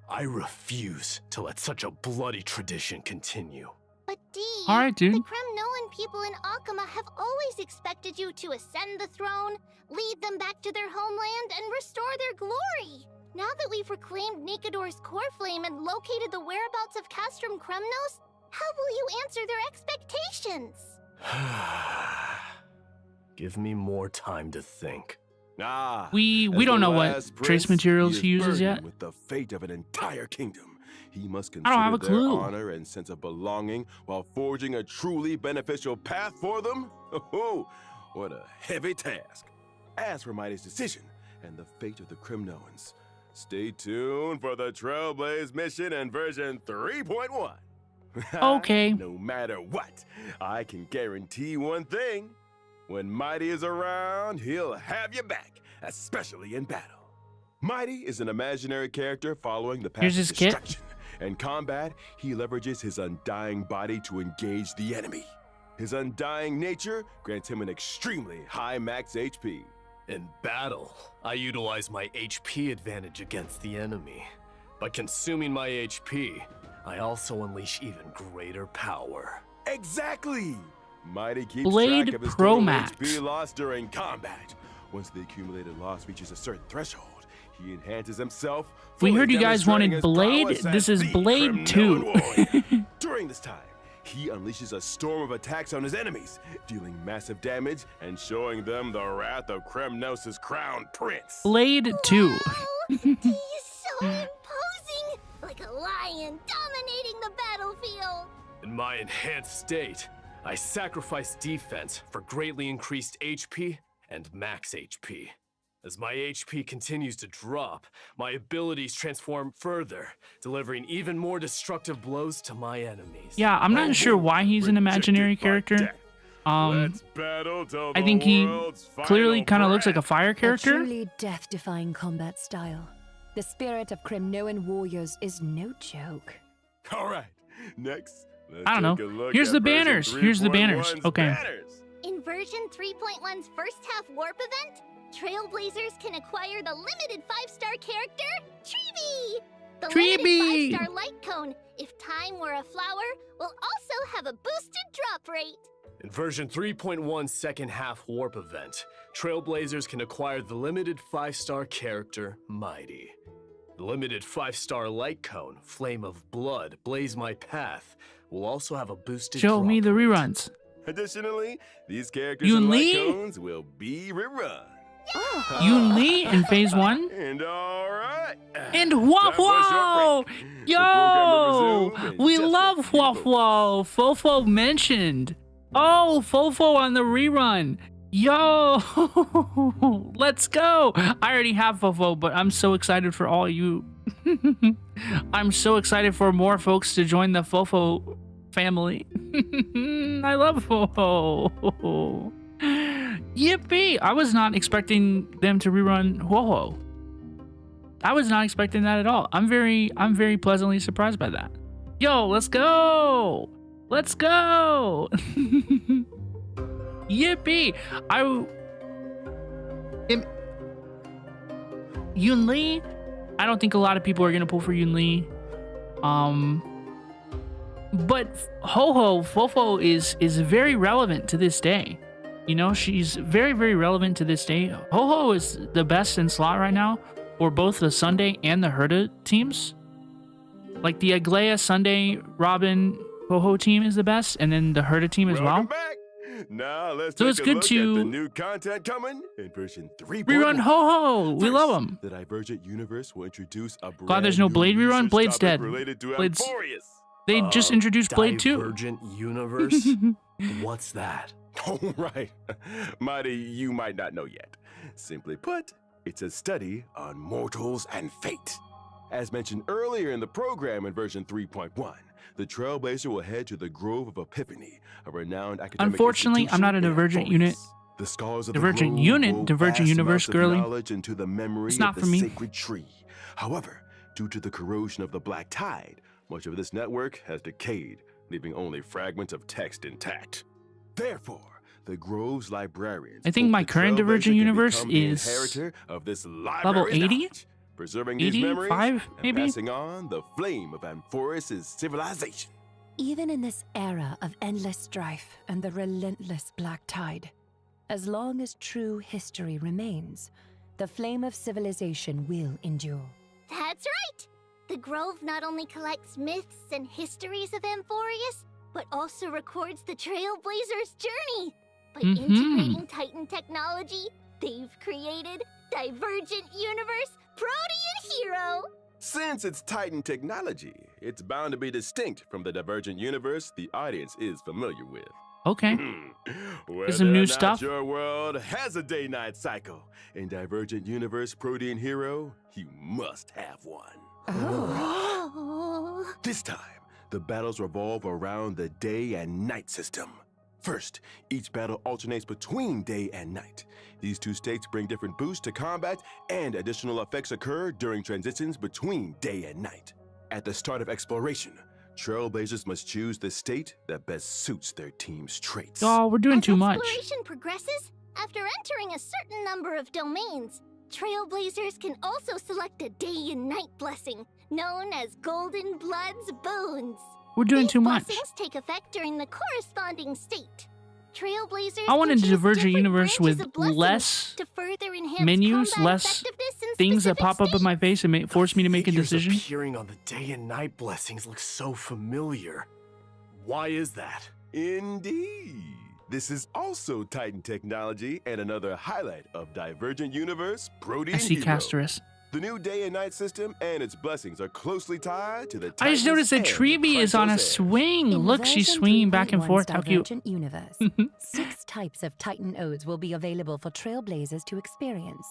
I refuse to let such a bloody tradition continue. But Dee, All right, dude. the Kremnoan people in Akama have always expected you to ascend the throne, lead them back to their homeland, and restore their glory. Now that we've reclaimed Nikidor's core flame and located the whereabouts of Castrum Kremnos, how will you answer their expectations? Give me more time to think. We as don't the know what last trace prince, materials is he uses burdened yet. With the fate of an entire kingdom, he must I don't have consider a their clue. honor and sense of belonging while forging a truly beneficial path for them. Oh, what a heavy task! As for Mydei's decision and the fate of the Kremnoans, Stay tuned for the Trailblaze mission in version 3.1. Okay. No matter what, I can guarantee one thing. When Mydei is around, he'll have your back, especially in battle. Mydei is an imaginary character following the path Here's of his kit. destruction. In combat, he leverages his undying body to engage the enemy. His undying nature grants him an extremely high max HP. In battle, I utilize my HP advantage against the enemy. By consuming my HP, I also unleash even greater power. Exactly! Mydei keeps Blade track of his Pro total Max. HP loss during combat. Once the accumulated loss reaches a certain threshold, he enhances himself. We fully heard you guys demonstrating wanted his Blade. prowess This as is the Blade criminal 2. warrior. During this time, he unleashes a storm of attacks on his enemies, dealing massive damage and showing them the wrath of Kremnos' crown prince. Blade 2. Wow, he is so imposing, like a lion dominating the battlefield. In my enhanced state, I sacrifice defense for greatly increased HP and max HP. As my HP continues to drop, my abilities transform further, delivering even more destructive blows to my enemies. Yeah, I'm not sure why he's an imaginary character. Let's battle till I the think he world's clearly final kind of looks like a breath. fire A character. truly death-defying combat style. The spirit of Kremnoan warriors is no joke. All right, next. Let's I don't take know. a look Here's at the version banners. Here's the banners. 3.1's Okay. banners. In version 3.1's first half warp event, Trailblazers can acquire the limited 5-star character, Tribbie! The Tribbie! limited 5-star light cone, if time were a flower, will also have a boosted drop rate. In version 3.1 second half warp event, Trailblazers can acquire the limited 5-star character, Mydei. The limited 5-star light cone, Flame of Blood, Blaze My Path, will also have a boosted Show drop me the rate. reruns. Additionally, these characters Yun and light Li? cones will be rerun. Yun Li in phase 1. And all right. And Time Waff for a short Wow! break. The Yo! program will resume in We just a love few Waff Wow! Fofo mentioned. Oh, Fofo on the rerun. Yo! Let's go! I already have Fofo, but I'm so excited for all you. I'm so excited for more folks to join the Fofo family. I love Fofo. Yippee! I was not expecting them to rerun Ho-Ho. I was not expecting that at all. I'm very pleasantly surprised by that. Yo, let's go! Let's go! Yippee! Yun Li, I don't think a lot of people are gonna pull for Yun Li. But Ho-Ho, Fofo is very relevant to this day. You know, she's very, very relevant to this day. Ho-Ho is the best in slot right now for both the Sunday and the Herta teams. Like the Aglaya, Sunday, Robin, Ho-Ho team is the best, and then the Herta team as well. Welcome back. Now let's So take it's a good look to at the new content coming in version 3.1. Rerun Ho-Ho! We First, love him. The Divergent universe will introduce a Glad there's brand no new Blade rerun. research Blade's topic dead. related to Blade's- Amphorius. They just introduced Blade 2. Divergent universe? What's that? Oh, right. Mydei, you might not know yet. Simply put, it's a study on mortals and fate. As mentioned earlier in the program in version 3.1, the Trailblazer will head to the Grove of Epiphany, a renowned academic Unfortunately, I'm not a institution in Divergent Amphorius. unit. The scholars of Divergent the Grove unit, wove Divergent vast universe, amounts of girly. knowledge into the memory It's not of for the me. sacred tree. However, due to the corrosion of the Black Tide, much of this network has decayed, leaving only fragments of text intact. Therefore, the Grove's librarians. I think hope my the current Trailblazer Divergent can universe become the is inheritor of this level library's 80? knowledge, preserving these 85, memories and maybe? passing on the flame of Amphorius' civilization. Even in this era of endless strife and the relentless Black Tide, as long as true history remains, the flame of civilization will endure. That's right! The Grove not only collects myths and histories of Amphorius, but also records the Trailblazer's journey. By integrating Titan technology, they've created Divergent Universe Protean Hero! Since it's Titan technology, it's bound to be distinct from the Divergent universe the audience is familiar with. Okay. Whether some new or not stuff. Your world has a day-night cycle. In Divergent Universe Protean Hero, you must have one. Oh. This time, the battles revolve around the day and night system. First, each battle alternates between day and night. These two states bring different boosts to combat, and additional effects occur during transitions between day and night. At the start of exploration, Trailblazers must choose the state that best suits their team's traits. Oh, we're doing As too much. exploration progresses, after entering a certain number of domains, Trailblazers can also select a day and night blessing, known as Golden Blood's Boons. We're doing These too much. blessings take effect during the corresponding state. Trailblazers I want can a choose Divergent different universe branches with of blessings less to further enhance menus, combat less effectiveness in things that specific pop up in my states. face and force me to make a Figures decision. appearing on the day and night blessings look so familiar. Why is that? Indeed. This is also Titan technology and another highlight of Divergent Universe Protean I see Hero. Casterus. The new day and night system and its blessings are closely tied to the I just Titans noticed that and the Tribbie is on a Kryptos heirs. swing. In Look, she's version swinging back and 3.1's forth. How cute. Divergent Universe, 6 types of Titan Odes will be available for Trailblazers to experience.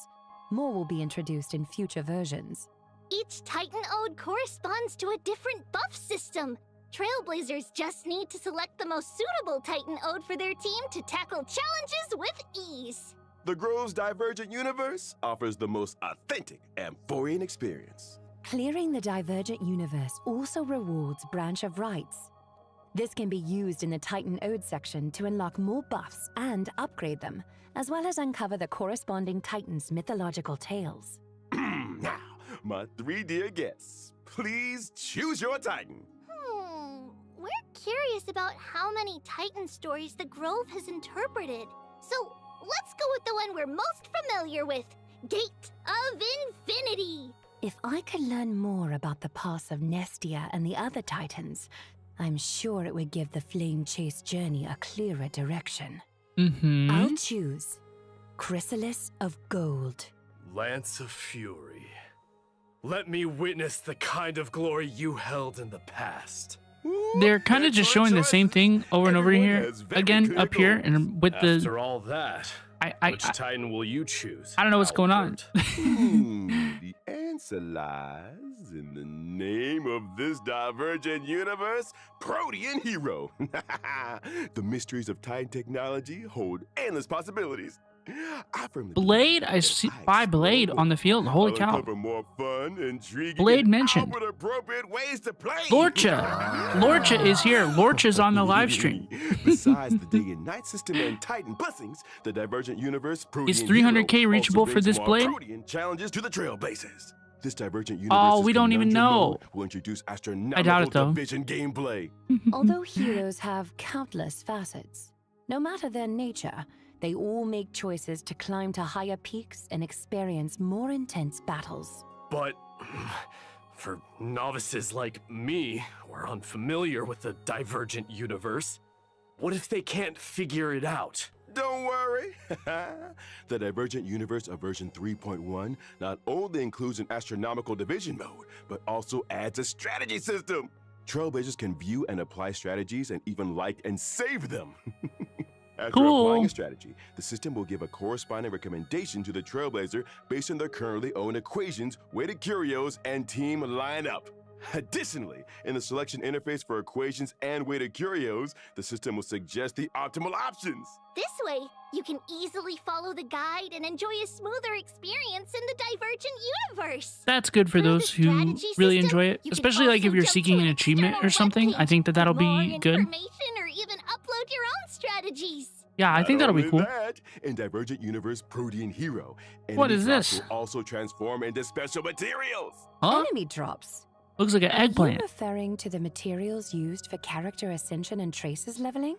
More will be introduced in future versions. Each Titan Ode corresponds to a different buff system. Trailblazers just need to select the most suitable Titan Ode for their team to tackle challenges with ease. The Grove's Divergent Universe offers the most authentic Amphorian experience. Clearing the Divergent Universe also rewards Branch of Rights. This can be used in the Titan Ode section to unlock more buffs and upgrade them, as well as uncover the corresponding Titan's mythological tales. Now, my 3 dear guests, please choose your Titan. We're curious about how many Titan stories the Grove has interpreted. So let's go with the one we're most familiar with, Gate of Infinity. If I could learn more about the past of Nestia and the other Titans, I'm sure it would give the Flame Chase journey a clearer direction. I'll choose Chrysalis of Gold. Lance of Fury. Let me witness the kind of glory you held in the past. They're kind of just showing the same thing over and over here. Again, up here, and with the... After all that, which Titan will you choose? I don't know what's going on. The answer lies in the name of this Divergent Universe, Protean Hero. The mysteries of Titan technology hold endless possibilities. Blade? I see by Blade on the field. Holy cow. More fun, intriguing, Blade mentioned. appropriate ways to play. Lorcha is here. Lorcha's on the live stream. Besides the day and night system and Titan blessings, the Divergent Universe Is 300k reachable for this Blade? Challenges to the Trailblazers. This Divergent Universe we don't even know. Will introduce I doubt astronomical it, though. division gameplay. Although heroes have countless facets, no matter their nature, they all make choices to climb to higher peaks and experience more intense battles. But for novices like me, who are unfamiliar with the Divergent Universe, what if they can't figure it out? Don't worry. The Divergent Universe of version 3.1 not only includes an astronomical division mode, but also adds a strategy system. Trailblazers can view and apply strategies and even like and save them. After applying a strategy, the system will give a corresponding recommendation to the Trailblazer based on their currently owned equations, weighted curios, and team lineup. Additionally, in the selection interface for equations and weighted curios, the system will suggest the optimal options. This way, you can easily follow the guide and enjoy a smoother experience in the Divergent Universe. That's good for those who really enjoy it, especially like if you're seeking an achievement or something. I think that'll be good. Information or even upload your own strategies. Yeah, I think that'll be cool. That, in Divergent Universe Protean Hero, What is enemy drops this? will also transform into special materials. Huh? Enemy drops. Looks like an Are you eggplant. referring to the materials used for character ascension and traces leveling?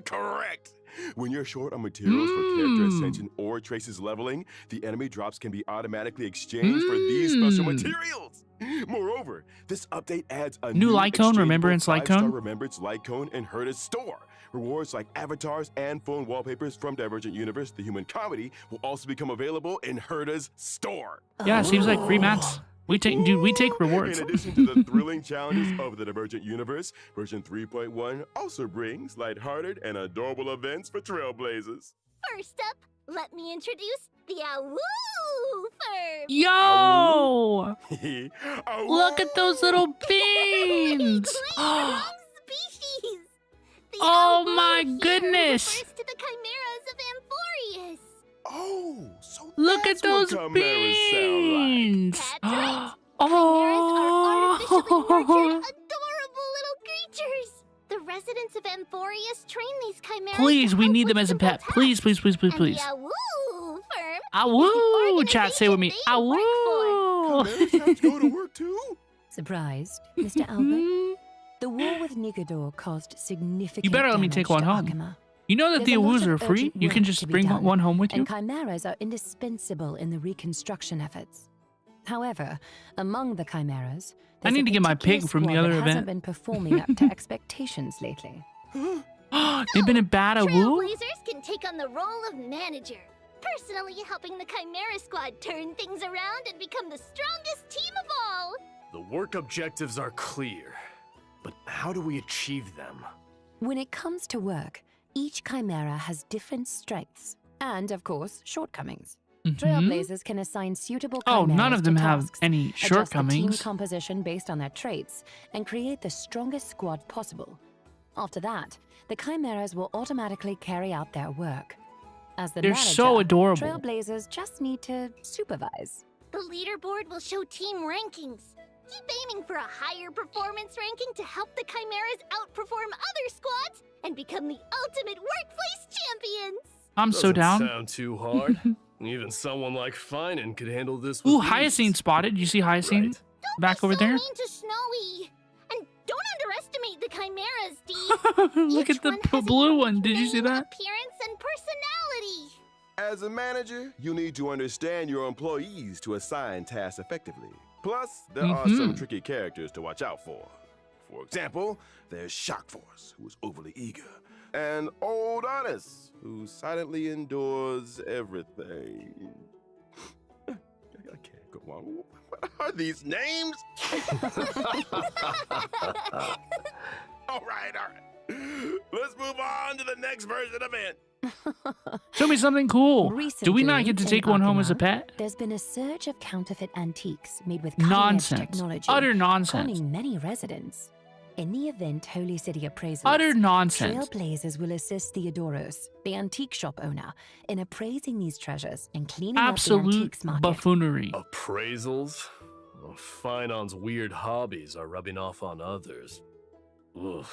Correct. When you're short on materials for character ascension or traces leveling, the enemy drops can be automatically exchanged for these special materials. Moreover, this update adds a New Lycone, Remembrance Lycone. Remembrance Lycone and Herta's store. Rewards like avatars and phone wallpapers from Divergent Universe, the human comedy, will also become available in Herta's store. Yeah, it seems like free mats. We take rewards. In addition to the thrilling challenges of the Divergent universe, version 3.1 also brings lighthearted and adorable events for Trailblazers. First up, let me introduce the Awoo firm. Yo! Awoo! Look at those little beans! Species. The Oh Awoo my here goodness! refers to the chimeras of Amphorius. Oh, so Look at that's what those chimeras beans! That's right. Oh! Chimeras are artificially nurtured, adorable little creatures. The residents of Amphorius train these chimeras. Please, to we help need with them as a simple pet. tasks. Please, please, please, please, And please. the Awoo firm Awoo! Chat, say with me. they work Awoo! chimeras have to go to work too? Surprised, Mr. Albert? The war with Nigador caused significant You better let me damage take one to home. Arkema. You know that There's the a lot awoos of are free? urgent You can work just to be bring done, one home with you? And chimeras are indispensable in the reconstruction efforts. However, among the chimeras, I need to get my pig from the other that event. hasn't been performing up to expectations lately. They've been a bad awoo? Trailblazers can take on the role of manager, personally helping the Chimera Squad turn things around and become the strongest team of all. The work objectives are clear, but how do we achieve them? When it comes to work, each chimera has different strengths and, of course, shortcomings. Trailblazers can assign suitable chimeras Oh, none of them to have tasks, any adjust the shortcomings. team composition based on their traits, and create the strongest squad possible. After that, the chimeras will automatically carry out their work. As the They're manager, so adorable. Trailblazers just need to supervise. The leaderboard will show team rankings. Keep aiming for a higher performance ranking to help the Chimeras outperform other squads and become the ultimate workplace champions. I'm so Doesn't down. sound too hard. Even someone like Finan could handle this with Ooh, ease. Hyacinth spotted. You see Hyacinth Right. back over so there? mean to Snowy. And don't underestimate the Chimeras, Dee. Look Each at the one has a blue unique one. Did you see name, that? Appearance and personality. As a manager, you need to understand your employees to assign tasks effectively. Plus, there are some tricky characters to watch out for. For example, there's Shock Force, who is overly eager, and Old Honest, who silently endures everything. I can't go on. What are these names? All right. Let's move on to the next version event. Show me something cool. Do we not Recently, get to in take one home as a Arkema, pet? There's been a surge of counterfeit antiques made with cutting-edge Nonsense. technology, Utter nonsense. conning many residents. In the event Holy City Appraisals, Utter nonsense. Trailblazers will assist Theodoros, the antique shop owner, in appraising these treasures and cleaning up the Absolute antiques market. buffoonery. Appraisals? Well, Finan's weird hobbies are rubbing off on others. Ugh.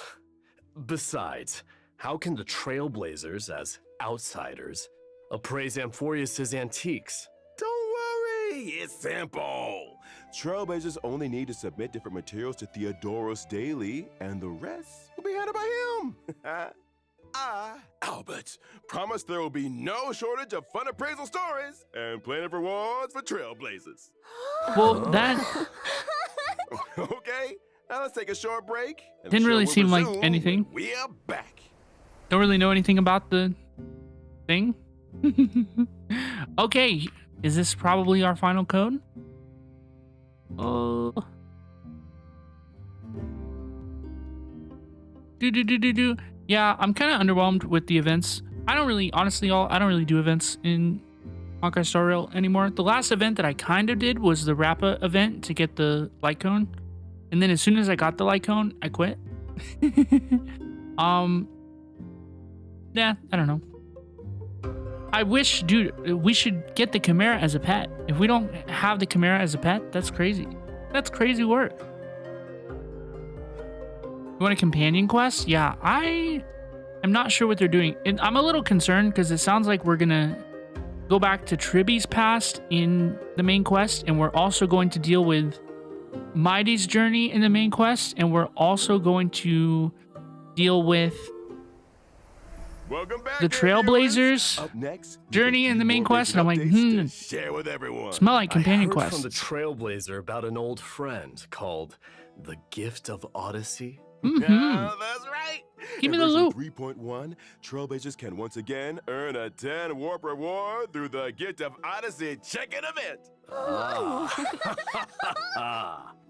Besides, how can the Trailblazers, as outsiders, appraise Amphorius' antiques? Don't worry, it's simple. Trailblazers only need to submit different materials to Theodoros daily, and the rest will be handled by him. I, Albert, promise there will be no shortage of fun appraisal stories and plenty of rewards for Trailblazers. Well, that Okay, now let's take a short break. and Didn't the show really will seem like resume anything. when We're back. don't really know anything about the thing. Okay, is this probably our final code? Do. Yeah, I'm kind of underwhelmed with the events. I don't really, honestly, y'all, I don't really do events in Honkai Star Rail anymore. The last event that I kind of did was the Rappa event to get the light cone. And then as soon as I got the light cone, I quit. Yeah, I don't know. I wish, dude, we should get the Chimera as a pet. If we don't have the Chimera as a pet, that's crazy. That's crazy work. You want a companion quest? Yeah, I am not sure what they're doing. And I'm a little concerned because it sounds like we're gonna go back to Tribbie's past in the main quest, and we're also going to deal with Mydei's journey in the main quest, and we're also going to deal with Welcome back, the Trailblazers Up next, journey in the main quest, and I'm like, to share with everyone. smell like companion I heard quest. from the Trailblazer about an old friend called the Gift of Odyssey. Yeah, that's right. Give me In the version loot. 3.1, Trailblazers can once again earn a 10 warp reward through the Gift of Odyssey check-in event.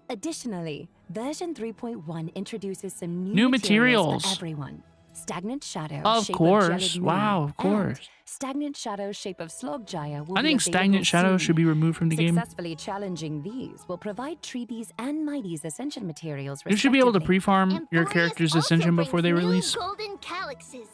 Additionally, version 3.1 introduces some New new materials. for everyone. Stagnant Shadow, Of shape course. of gelid moon, Wow, of and course. Stagnant Shadow, shape of slog gyre will I be think available Stagnant Shadow soon. should be removed from the game. Successfully challenging these will provide Tribbie's and Mydei's ascension materials. You should be able to respectively. pre-farm your Amphorius character's also ascension before they brings new release. golden calyxes.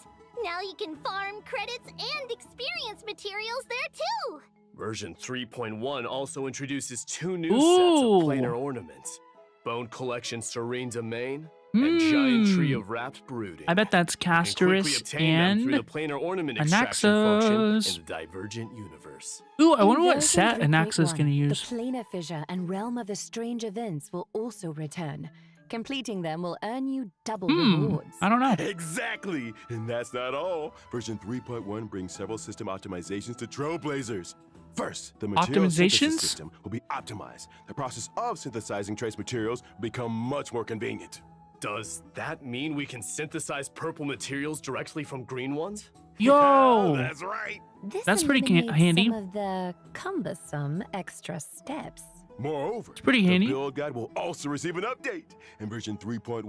Now you can farm credits and experience materials there too. Version 3.1 also introduces 2 new sets Ooh. of planar ornaments. Bone Collection Serene Domain and Giant Tree of Wrapped Brooding. I bet that's You can quickly Casterus obtain them through and the planar ornament extraction function Anaxos. in the Divergent universe. Ooh, I In wonder what version set Anaxos is 3.1, going to use. The planar fissure and realm of the strange events will also return. Completing them will earn you double rewards. I don't know. Exactly. And that's not all. Version 3.1 brings several system optimizations to Trailblazers. First, the material synthesis Optimizations? system will be optimized. The process of synthesizing trace materials will become much more convenient. Does that mean we can synthesize purple materials directly from green ones? Yo! That's right. This That's pretty eliminates handy. some of the cumbersome extra steps. Moreover, It's pretty handy. the build guide will also receive an update. In version 3.1,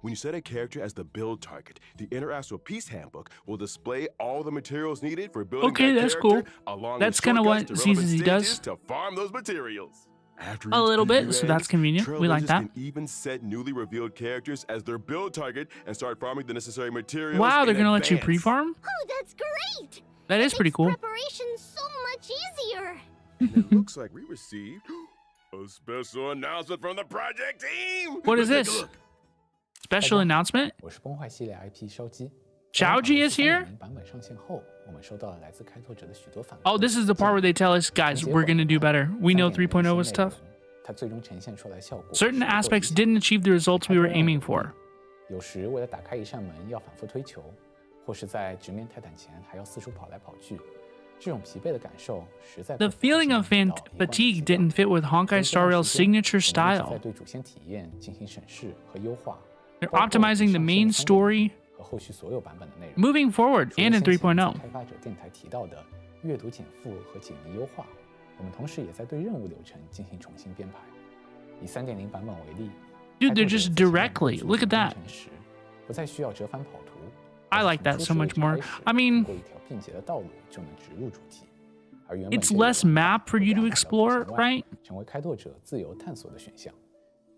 when you set a character as the build target, the Interastral Peace Handbook will display all the materials needed for building Okay, that that's character, cool. along That's with kinda shortcuts what to relevant CZZ stages does. to farm those materials. After A each little bit, preview so that's ends, convenient. We like Trailblazers that. can even set newly revealed characters as their build target and start farming the necessary materials. Wow, they're in going to let you advance. pre-farm? Oh, that's great! That is pretty Makes cool. Preparation so much easier. And it looks like we received a special announcement from the project team. What is Let's take a this? look. Special announcement? 我是崩坏系列 IP 烧鸡。 Xiaoji is here? 版本上线后，我们收到了来自开拓者的许多反馈。 Oh, this is the part where they tell us, guys, we're going to do better. We know 3.0 was tough. 它最终呈现出来的效果。 Certain aspects didn't achieve the results we were aiming for. 有时为了打开一扇门要反复推球，或是在直面泰坦前还要四处跑来跑去，这种疲惫的感受实在。 The feeling of fatigue didn't fit with Honkai Star Rail's signature 在 style. 对主线体验进行审视和优化。 They're optimizing the main story 和后续所有版本的内容。 moving forward and in 3.0. 开发者电台提到的阅读减负和解谜优化，我们同时也在对任务流程进行重新编排。以 3.0 版本为例 Dude, they're just directly. Look at that. 不再需要折返跑图。 I like that so much more. I mean, 过一条并捷的道路就能直入主题。而原本 it's less map for you to explore, right? 成为开拓者自由探索的选项。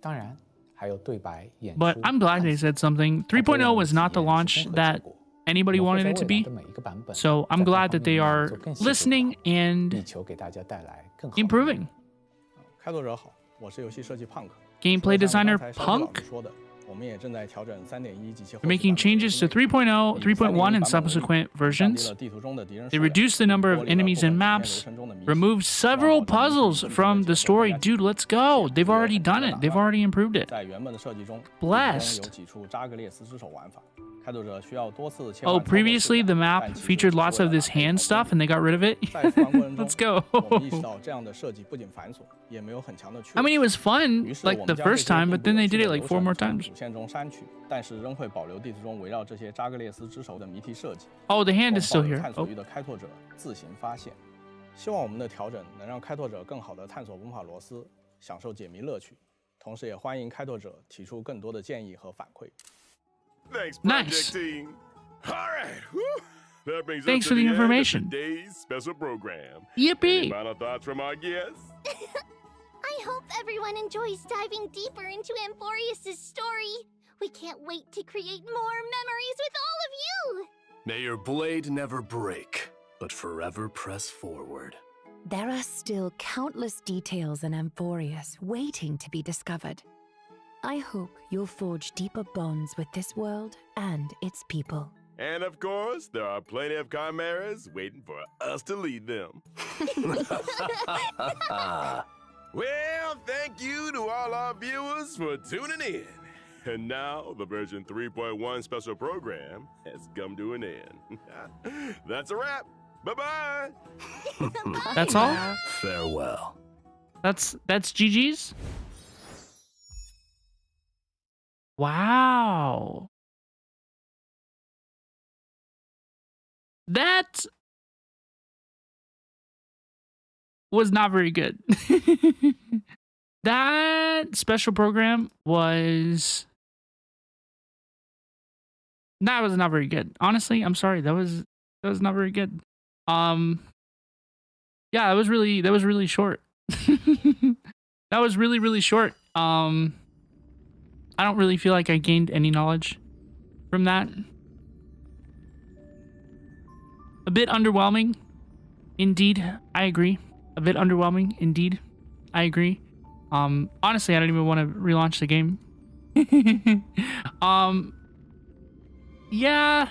当然，还有对白、演出。 But I'm glad they said something. 3.0 was not the launch that anybody wanted it to be. So I'm glad that they are listening and 力求给大家带来更好的 improving. 开拓者好，我是游戏设计 Punk。 Gameplay designer 刚才烧鸡老 Punk. 师说的，我们也正在调整 3.1 及其后 They're making changes to 3.0, 3.1, and subsequent versions. They reduced the number of enemies and maps, removed several puzzles from the story. Dude, let's go. They've already done it. They've already improved it. 在原本的设计中 Blessed. 有几处扎格列斯之手玩法，开拓者需要多次切 Oh, 换操作 previously 视 the 角 map 但其实 featured 是 lots 为 of 了 this 打开 hand 操 stuff 作 and they got rid of it. 在复玩过程中 Let's go. 我们意识到这样的设计不仅繁琐，也没有很强的趣 I 味 mean, it was fun 于是 like 我 the 们将这 first 些 time, 并 but 不 then 有 they 趣 did 的 it like 流 4 more 程从 times. 主线中删去，但是仍会保留地图中围绕这些扎格列斯之手的谜题设计。 Oh, the hand is 供 still 抱有 here. 探索 Oh, 欲的开拓者自行发现。希望我们的调整能让开拓者更好地探索文法罗斯，享受解谜乐趣。同时，也欢迎开拓者提出更多的建议和反馈。 Thanks, Nice. project team. All right. Whew. That brings Thanks us for to the end of information. today's special program. Yippee. Any final thoughts from our guests? I hope everyone enjoys diving deeper into Amphorius' story. We can't wait to create more memories with all of you! May your blade never break, but forever press forward. There are still countless details in Amphorius waiting to be discovered. I hope you'll forge deeper bonds with this world and its people. And of course, there are plenty of chimeras waiting for us to lead them. Well, thank you to all our viewers for tuning in. And now, the version 3.1 special program has come to an end. That's a wrap. Bye-bye. That's all? Farewell. That's GG's? Wow. That was not very good. That special program was not very good. Honestly, I'm sorry. That was not very good. Yeah, that was really short. That was really short. I don't really feel like I gained any knowledge from that. A bit underwhelming. Indeed, I agree. A bit underwhelming. Indeed, I agree. Honestly, I don't even want to relaunch the game. Yeah.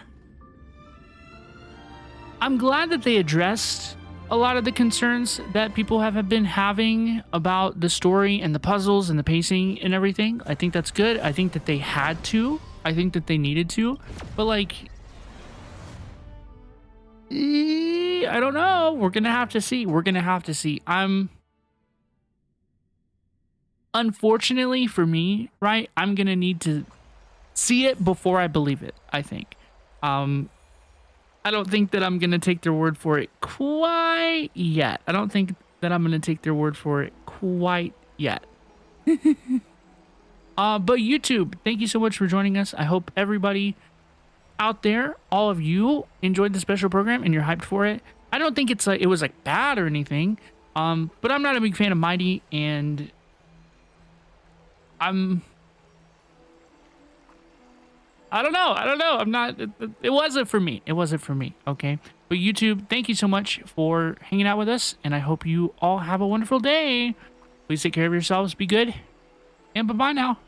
I'm glad that they addressed a lot of the concerns that people have been having about the story and the puzzles and the pacing and everything. I think that's good. I think that they had to. I think that they needed to. But like, I don't know. We're gonna have to see. We're gonna have to see. Unfortunately for me, right, I'm gonna need to see it before I believe it, I think. I don't think that I'm gonna take their word for it quite yet. I don't think that I'm gonna take their word for it quite yet. But YouTube, thank you so much for joining us. I hope everybody out there, all of you, enjoyed the special program and you're hyped for it. I don't think it's like it was like bad or anything. But I'm not a big fan of Mydei, and I don't know. I'm not, it wasn't for me. It wasn't for me. Okay. But YouTube, thank you so much for hanging out with us. And I hope you all have a wonderful day. Please take care of yourselves. Be good. And bye-bye now.